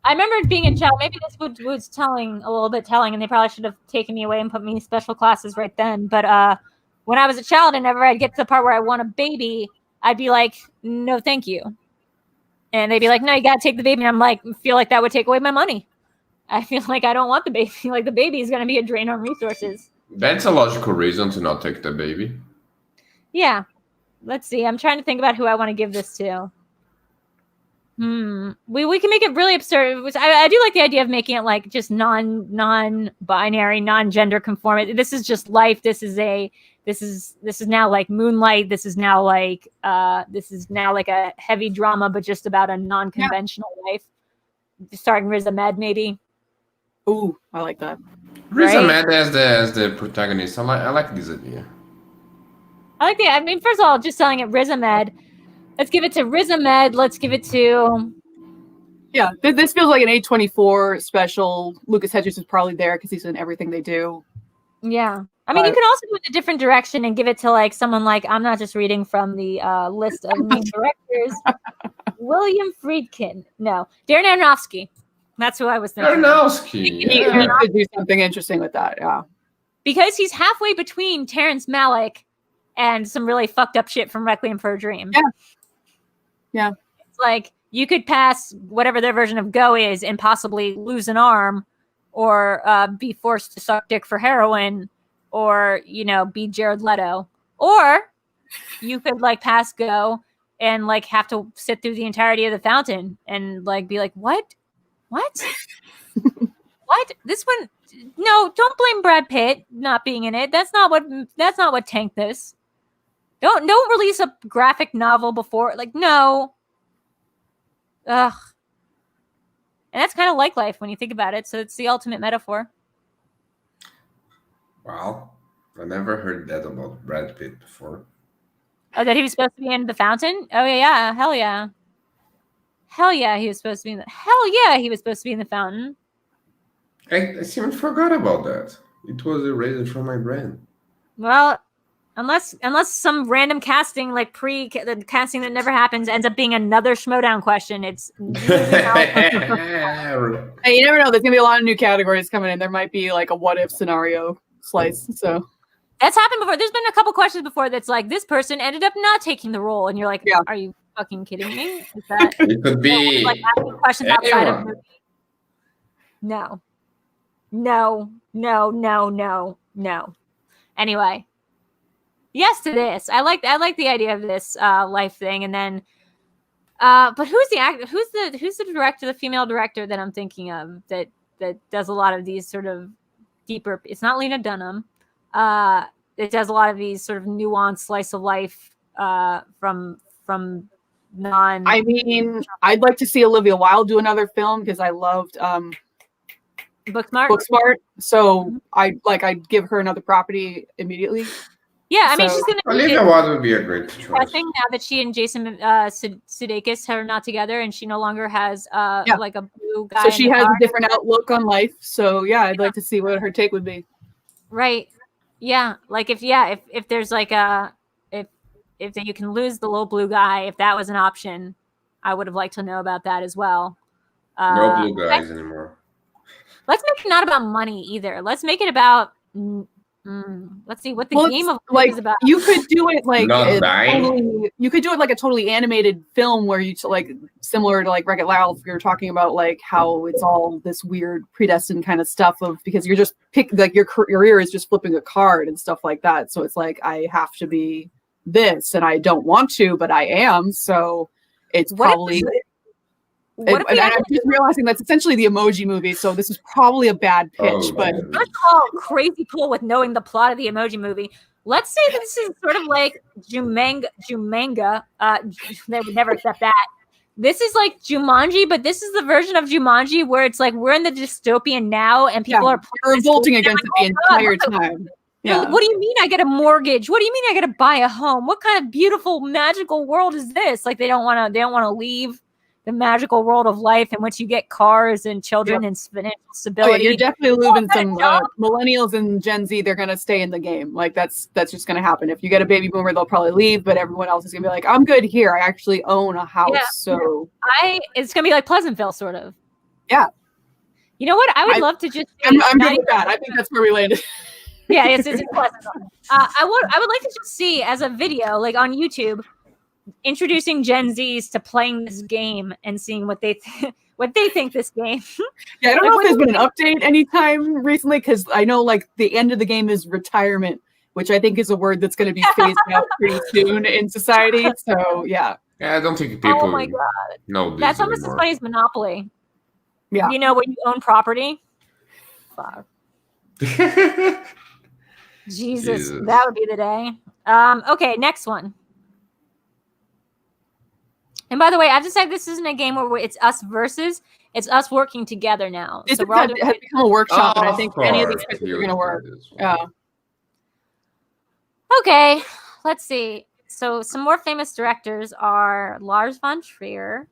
I remember being a child. Maybe this was a little bit telling, and they probably should have taken me away and put me in special classes right then. But when I was a child, and whenever I'd get to the part where I want a baby, I'd be like, no, thank you. And they'd be like, no, you got to take the baby. And I'm like, feel like that would take away my money. I feel like I don't want the baby. Like the baby is going to be a drain on resources. That's a logical reason to not take the baby. Yeah. Let's see. I'm trying to think about who I want to give this to. We can make it really absurd. Which I do like the idea of making it like just non-binary, non-gender conforming. This is just life. This is now like Moonlight. This is now like a heavy drama, but just about a non-conventional life. Starring Riz Ahmed, maybe. Ooh, I like that. Riz Ahmed as the protagonist. I like this idea. I mean, first of all, just selling it Riz Ahmed. Let's give it to Riz Ahmed. Let's give it to... Yeah, this feels like an A24 special. Lucas Hedges is probably there because he's in everything they do. Yeah. I mean, you can also go in a different direction and give it to like someone like, I'm not just reading from the list of main directors. William Friedkin. No. Darren Aronofsky. That's who I was thinking. Aronofsky. He could do something interesting with that, yeah. Because he's halfway between Terrence Malick and some really fucked up shit from Requiem for a Dream. Yeah. Yeah. It's like you could pass whatever their version of Go is and possibly lose an arm or be forced to suck dick for heroin or, be Jared Leto. Or you could like pass Go and like have to sit through the entirety of The Fountain and like be like, what? What? This one? No, don't blame Brad Pitt not being in it. That's not what tanked this. Don't release a graphic novel before. Like, no. Ugh. And that's kind of like life when you think about it. So it's the ultimate metaphor. Wow. I never heard that about Brad Pitt before. Oh, that he was supposed to be in The Fountain? Oh, yeah. Hell yeah. Hell yeah, he was supposed to be in The Fountain. I even forgot about that. It was erased from my brain. Well, unless some random casting, like the casting that never happens, ends up being another Schmoedown question. It's Hey, you never know. There's gonna be a lot of new categories coming in. There might be like a what if scenario slice. So that's happened before. There's been a couple questions before that's like this person ended up not taking the role, and you're like, Are you fucking kidding me? Is that it could be like asking questions outside of movie? No. Anyway, yes to this. I like the idea of this life thing, and then, but who's the actor? Who's the director? The female director that I'm thinking of that does a lot of these sort of deeper. It's not Lena Dunham. It does a lot of these sort of nuanced slice of life from non. I mean, I'd like to see Olivia Wilde do another film because I loved Booksmart. So I'd give her another property immediatly. Yeah, I mean, she's gonna. Olivia Wilde would be a great choice. I think now that she and Jason Sudeikis are not together, and she no longer has like a blue guy. So she has a different outlook on life. So yeah, I'd like to see what her take would be. Right. Yeah. Like if there's like if you can lose the little blue guy, if that was an option, I would have liked to know about that as well. No blue guys anymore. Let's make it not about money either. Let's make it about. Let's see what the game of life is about. You could do it like you could do it like a totally animated film where you like similar to like Wreck-It Ralph. You're talking about like how it's all this weird predestined kind of stuff of because you're just like your career is just flipping a card and stuff like that. So it's like I have to be this and I don't want to, but I am. So it's probably. I'm just realizing that's essentially the Emoji Movie, so this is probably a bad pitch. But first of all, crazy cool with knowing the plot of the Emoji Movie. Let's say this is sort of like Jumanga. They would never accept that. This is like Jumanji, but this is the version of Jumanji where it's like we're in the dystopian now, and people are revolting against it the entire time. Yeah. What do you mean I get a mortgage? What do you mean I got to buy a home? What kind of beautiful magical world is this? Like they don't want to leave the magical world of life in which you get cars and children and financial stability. You're definitely losing some millennials and Gen Z. They're going to stay in the game. Like that's just going to happen. If you get a baby boomer, they'll probably leave, but everyone else is going to be like, I'm good here. I actually own a house. Yeah. So it's going to be like Pleasantville sort of. Yeah. You know what? I would love to just. I'm good with that. I think that's where we landed. Yeah, it's Pleasantville. I would like to just see as a video, like on YouTube, introducing Gen Zs to playing this game and seeing what they think this game. Yeah, I don't know if there's been an update anytime recently because I know like the end of the game is retirement, which I think is a word that's going to be phased out pretty soon in society. So yeah, Yeah, I don't think people Oh my god, know this that's almost as anymore. funny as Monopoly. Yeah. You know, when you own property. Fuck. Jesus, that would be the day. Okay, next one. And by the way, I just said this isn't a game where it's us versus. It's us working together now. This So we're all doing has become a workshop, and I Of think any of these course, pictures you are going to would work. do this one. Yeah. Okay, let's see. So some more famous directors are Lars von Trier,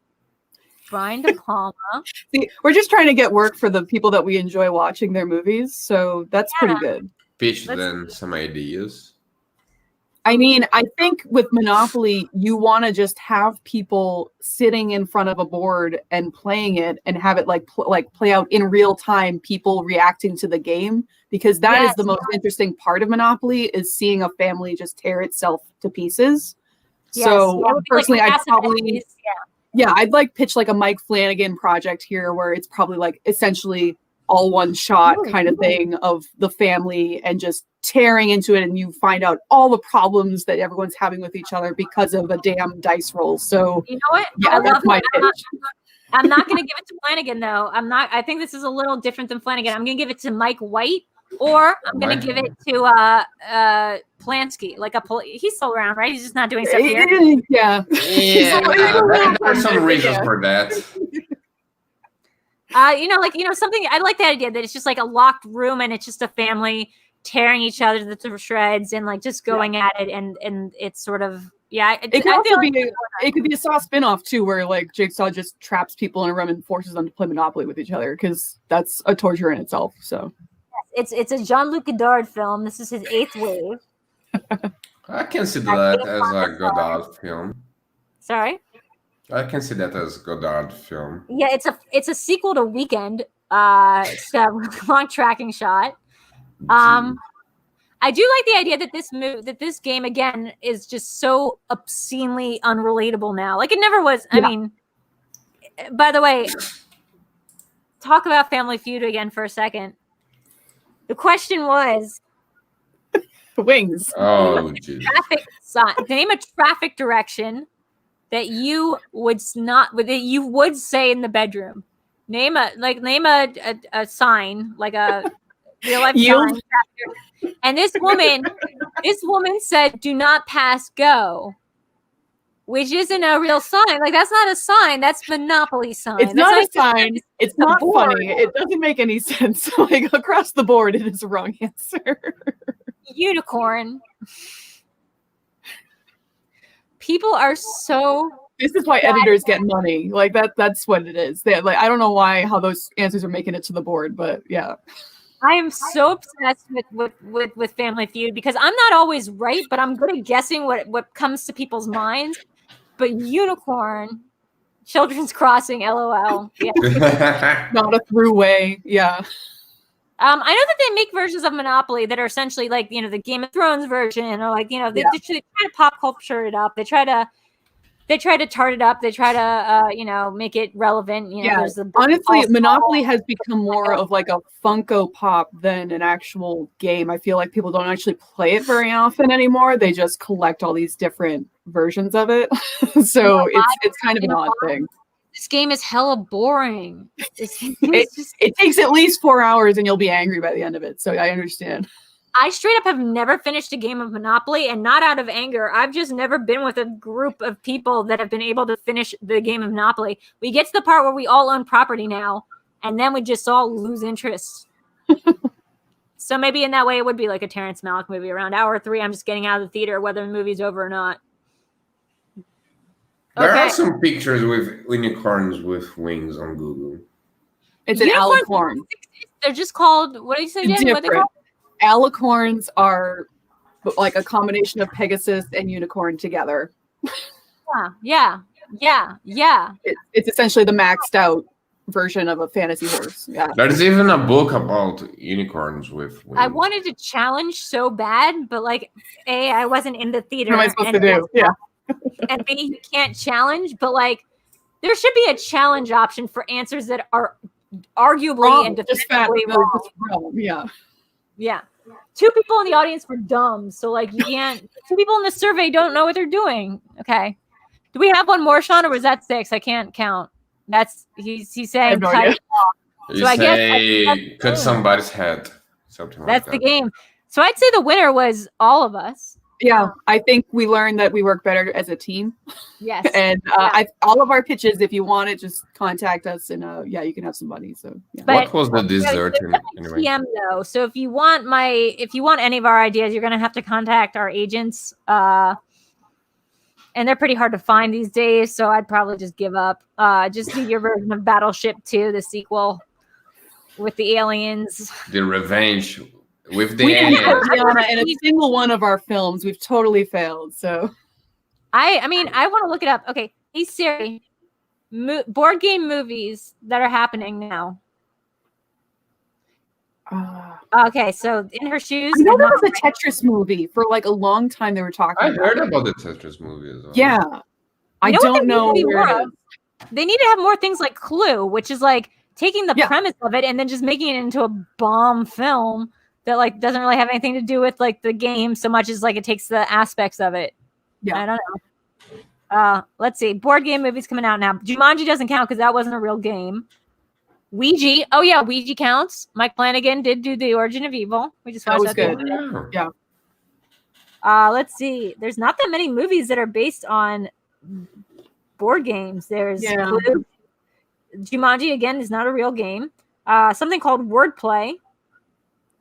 Brian De Palma. See, we're just trying to get work for the people that we enjoy watching their movies, so that's pretty good. Pitch Let's them some ideas. I mean, I think with Monopoly, you want to just have people sitting in front of a board and playing it, and have it like play out in real time, people reacting to the game, because that is the most interesting part of Monopoly, is seeing a family just tear itself to pieces. Yes, So it would be personally, like I'd Mass probably Effect, I'd like pitch like a Mike Flanagan project here, where it's probably like essentially all one shot kind of thing of the family and just tearing into it, and you find out all the problems that everyone's having with each other because of a damn dice roll. So you know what? yeah, that's my pitch. I'm not going to give it to Flanagan though. I think this is a little different than Flanagan. I'm going to give it to Mike White, or I'm going to give it to Polanski. He's still around, right? He's just not doing stuff here. Yeah. There are some reasons for that. Something. I like the idea that it's just like a locked room and it's just a family tearing each other to shreds and like just going at it, and it's sort of It could be a Saw spinoff too, where like Jigsaw just traps people in a room and forces them to play Monopoly with each other, because that's a torture in itself. So it's a Jean-Luc Godard film. This is his 8th wave. I can see that as a Godard film. Sorry. I can see that as Godard film. Yeah, it's a sequel to Weekend. It's got a long tracking shot. I do like the idea that this game again is just so obscenely unrelatable now. Like it never was. I mean, by the way, talk about Family Feud again for a second. The question was wings. Oh, geez. Traffic sign. Name a traffic direction that you would say in the bedroom. Name a sign, like a real life sign. And this woman said, "Do not pass go," which isn't a real sign. Like that's not a sign. That's Monopoly sign. It's not a sign. It's not funny. It doesn't make any sense. Like across the board, it is the wrong answer. Unicorn. People are so. This is why editors get money. Like that's what it is. I don't know how those answers are making it to the board, but yeah. I am so obsessed with Family Feud because I'm not always right, but I'm good at guessing what comes to people's minds. But unicorn, Children's Crossing, LOL. Yeah. Not a throughway. Yeah. I know that they make versions of Monopoly that are essentially like, the Game of Thrones version, or like, they try to pop culture it up. They try to tart it up. They try to, make it relevant. Honestly, Monopoly has become more of like a Funko Pop than an actual game. I feel like people don't actually play it very often anymore. They just collect all these different versions of it. So it's kind of an odd thing. This game is hella boring. It takes at least 4 hours and you'll be angry by the end of it. So I understand. I straight up have never finished a game of Monopoly, and not out of anger. I've just never been with a group of people that have been able to finish the game of Monopoly. We get to the part where we all own property now, and then we just all lose interest. So maybe in that way it would be like a Terrence Malick movie. Around hour 3, I'm just getting out of the theater, whether the movie's over or not. There are some pictures with unicorns with wings on Google. It's an alicorn. They're just called, what do you say, Jen? What are they called? Alicorns are like a combination of Pegasus and unicorn together. Yeah. It's essentially the maxed out version of a fantasy horse. Yeah. There's even a book about unicorns with wings. I wanted to challenge so bad, but like, A, I wasn't in the theater. What am I supposed to do? Yeah. And B, you can't challenge, but like, there should be a challenge option for answers that are arguably and definitively wrong. Yeah. Yeah. 2 people in the audience were dumb. So like you can't, 2 people in the survey don't know what they're doing. Okay. Do we have one more, Sean, or was that 6? I can't count. That's he's saying no cut idea. it off. You I guess say cut somebody's head. Something like that's that. the game. So I'd say the winner was all of us. Yeah, I think we learned that we work better as a team. Yes. And all of our pitches, if you want it, just contact us, and you can have some money. So yeah. What was the dessert anyway? PM though. So if you want any of our ideas, you're gonna have to contact our agents. And they're pretty hard to find these days, so I'd probably just give up. Just do your version of Battleship 2, the sequel with the aliens. The Revenge with the We didn't have aliens. Diana in a single one of our films. We've totally failed. So I mean, I want to look it up. Okay, hey Siri, board game movies that are happening now. Okay, so In Her Shoes. I know there was a Tetris movie for like a long time. They were talking. I heard about the Tetris movie as well. Yeah, I don't know They where it is. They need to have more things like Clue, which is like taking the premise of it and then just making it into a bomb film that like doesn't really have anything to do with like the game so much as like it takes the aspects of it. Yeah, I don't know. Let's see. Board game movies coming out now. Jumanji doesn't count because that wasn't a real game. Ouija. Oh yeah, Ouija counts. Mike Flanagan did do The Origin of Evil. We just watched that. Was good. Yeah. Let's see. There's not that many movies that are based on board games. There's Clue. Jumanji again is not a real game. Something called Wordplay.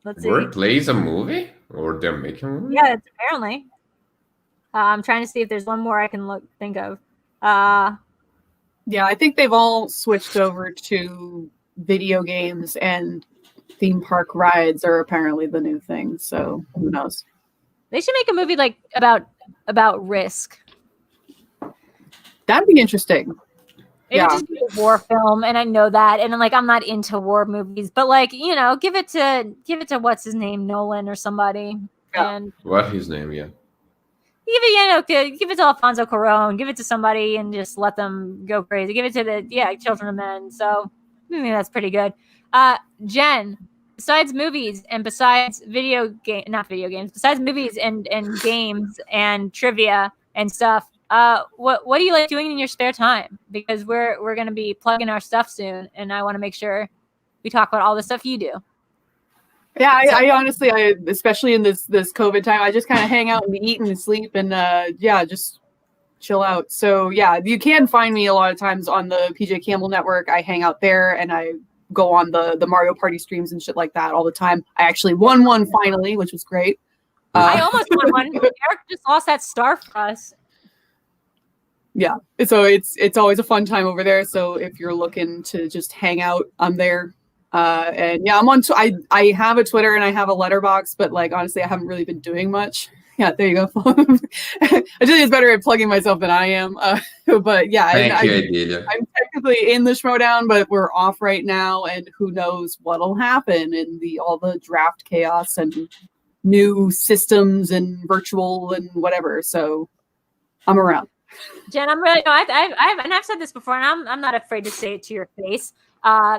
Let's see. Wordplay is a movie, or they're making a movie? Yeah, it's apparently. I'm trying to see if there's one more I can think of. Yeah, I think they've all switched over to video games, and theme park rides are apparently the new thing. So who knows? They should make a movie like about Risk. That'd be interesting. It would just be a war film, and I know that. And like I'm not into war movies, but like, you know, give it to what's his name, Nolan or somebody. Yeah. And What his name, yeah. give it to Alfonso Cuarón, give it to somebody and just let them go crazy. Give it to the Children of Men. So I think that's pretty good. Jen, besides movies and besides besides movies and games and trivia and stuff, what do you like doing in your spare time? Because we're gonna be plugging our stuff soon, and I want to make sure we talk about all the stuff you do. Yeah, I honestly, especially in this COVID time, I just kind of hang out and eat and sleep and just chill out. So yeah, you can find me a lot of times on the PJ Campbell Network. I hang out there and I go on the Mario Party streams and shit like that all the time. I actually won one finally, which was great. I almost won one. Eric just lost that star for us. Yeah, so it's always a fun time over there. So if you're looking to just hang out, I'm there. And yeah, I'm on. I have a Twitter and I have a letterbox, but like honestly, I haven't really been doing much. Yeah, there you go. I think it's better at plugging myself than I am. But yeah, I'm technically in the Schmoedown, but we're off right now, and who knows what'll happen in all the draft chaos and new systems and virtual and whatever. So I'm around. Jen, I'm really I've said this before, and I'm not afraid to say it to your face.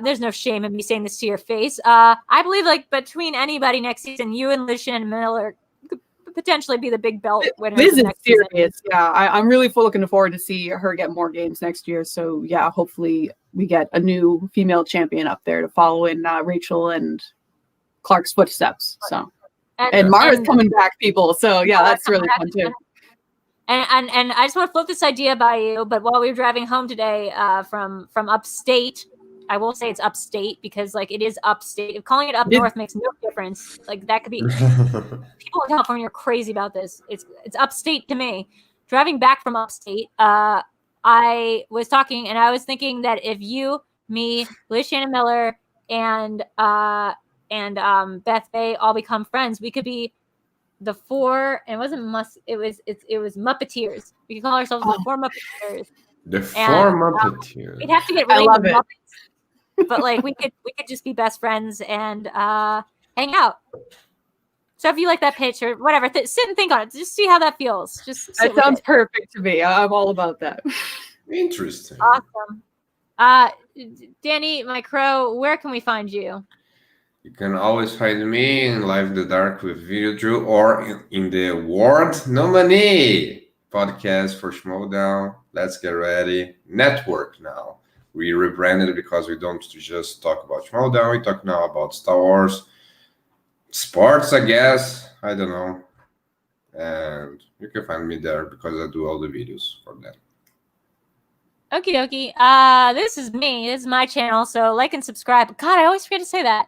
There's no shame in me saying this to your face. I believe like between anybody next season, you and Lucian and Miller could potentially be the big belt winners. This is next serious. Season. Yeah, I'm really looking forward to see her get more games next year. So yeah, hopefully we get a new female champion up there to follow in Rachel and Clark's footsteps. So and Mara's coming back, people. So yeah, that's really fun too. And I just want to float this idea by you. But while we were driving home today from upstate, I will say it's upstate because like it is upstate. If calling it up north makes no difference. Like that could be people in California are crazy about this. It's upstate to me. Driving back from upstate, I was talking and I was thinking that if you, me, Liz Shannon Miller, and Beth Bay all become friends, we could be the four, and it was Muppeteers. We could call ourselves the four Muppeteers. The four Muppeteers. We'd have to get related to Muppets, but like we could just be best friends and hang out. So if you like that pitch or whatever, sit and think on it. Just see how that feels. That sounds perfect to me. I'm all about that. Interesting. Awesome. Danny, my crow, where can we find you? You can always find me in Live in the Dark with Videodrew or in the award nominee. podcast for Schmoedown. Let's get ready. Network now. We rebranded it because we don't just talk about Schmoedown. We talk now about Star Wars, sports, I guess. I don't know. And you can find me there because I do all the videos for that. Okie dokie. This is me. This is my channel. So like and subscribe. God, I always forget to say that.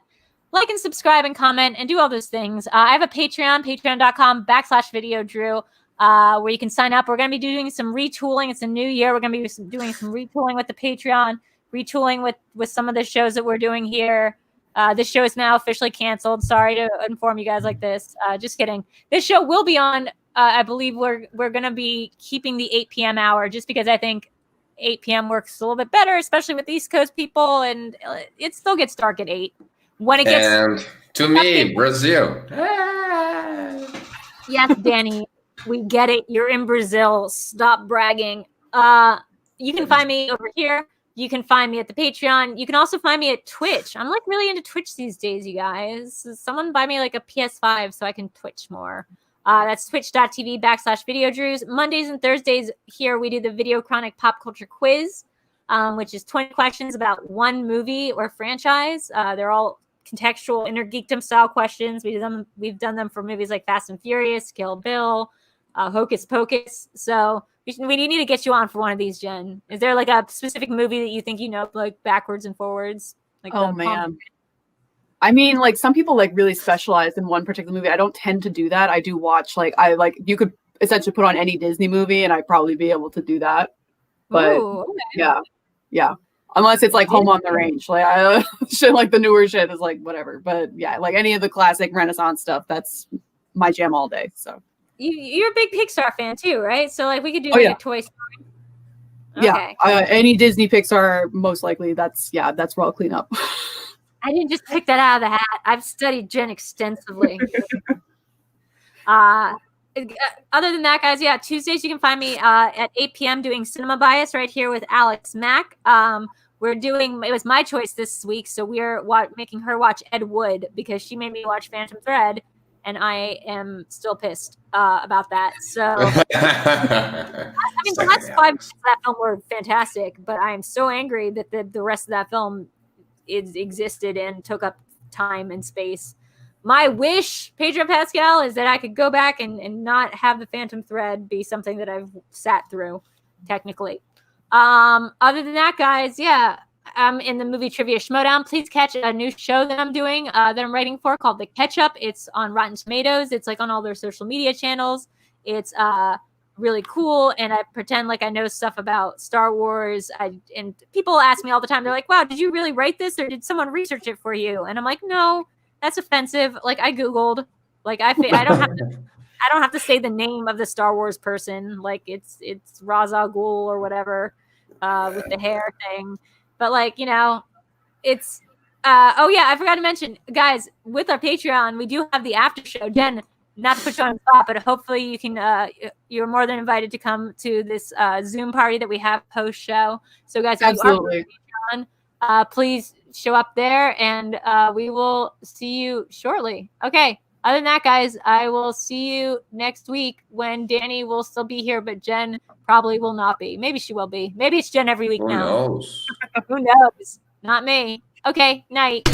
Like and subscribe and comment and do all those things. I have a Patreon, patreon.com/Videodrew, where you can sign up. We're going to be doing some retooling. It's a new year. We're going to be doing some retooling with the Patreon, retooling with some of the shows that we're doing here. This show is now officially canceled. Sorry to inform you guys like this. Just kidding. This show will be on. I believe we're going to be keeping the 8 p.m. hour just because I think 8 p.m. works a little bit better, especially with East Coast people, and it still gets dark at 8. When it gets and to me, Brazil. Yes, Danny, we get it. You're in Brazil. Stop bragging. You can find me over here. You can find me at the Patreon. You can also find me at Twitch. I'm like really into Twitch these days, you guys. Someone buy me like a PS5 so I can Twitch more. That's twitch.tv/Videodrews. Mondays and Thursdays here we do the VideoChronic Pop Culture Quiz, which is 20 questions about one movie or franchise. They're all contextual, inner geekdom style questions. We've done them for movies like Fast and Furious, Kill Bill, Hocus Pocus. So we need to get you on for one of these, Jen. Is there like a specific movie that you think you know like backwards and forwards? Like oh man. I mean, like some people like really specialize in one particular movie. I don't tend to do that. I do watch you could essentially put on any Disney movie and I'd probably be able to do that. But ooh, okay. Yeah. Unless it's like Home on the Range. Like shit like the newer shit is like whatever. But yeah, like any of the classic Renaissance stuff, that's my jam all day. So you're a big Pixar fan too, right? So like we could do a Toy Story. Okay. Yeah. Any Disney Pixar, most likely that's where I'll clean up. I didn't just pick that out of the hat. I've studied Jen extensively. Other than that, guys, Tuesdays you can find me at 8 p.m. doing Cinema Bias right here with Alex Mack. It was my choice this week, so we're making her watch Ed Wood because she made me watch Phantom Thread, and I am still pissed about that. So, I mean, the last 5 minutes of that film were fantastic, but I am so angry that the rest of that film existed and took up time and space. My wish, Pedro Pascal, is that I could go back and not have the Phantom Thread be something that I've sat through, technically. Other than that, guys, I'm in the movie Trivia Schmoedown. Please catch a new show that I'm doing, that I'm writing for, called The Catch-Up. It's on Rotten Tomatoes. It's like on all their social media channels. It's really cool, and I pretend like I know stuff about Star Wars. And people ask me all the time, they're like, wow, did you really write this, or did someone research it for you? And I'm like, no, that's offensive. Like I Googled, like I don't have to say the name of the Star Wars person. Like it's Ra's al Ghul or whatever, with the hair thing. But like, it's, I forgot to mention, guys, with our Patreon, we do have the after show. Jen, not to put you on the spot, but hopefully you can, you're more than invited to come to this Zoom party that we have post show. So guys, if absolutely. you are on Patreon, please show up there, and we will see you shortly. Okay. Other than that, guys, I will see you next week when Danny will still be here, but Jen probably will not be. Maybe she will be. Maybe it's Jen every week now. Who knows? Who knows? Not me. Okay. Night.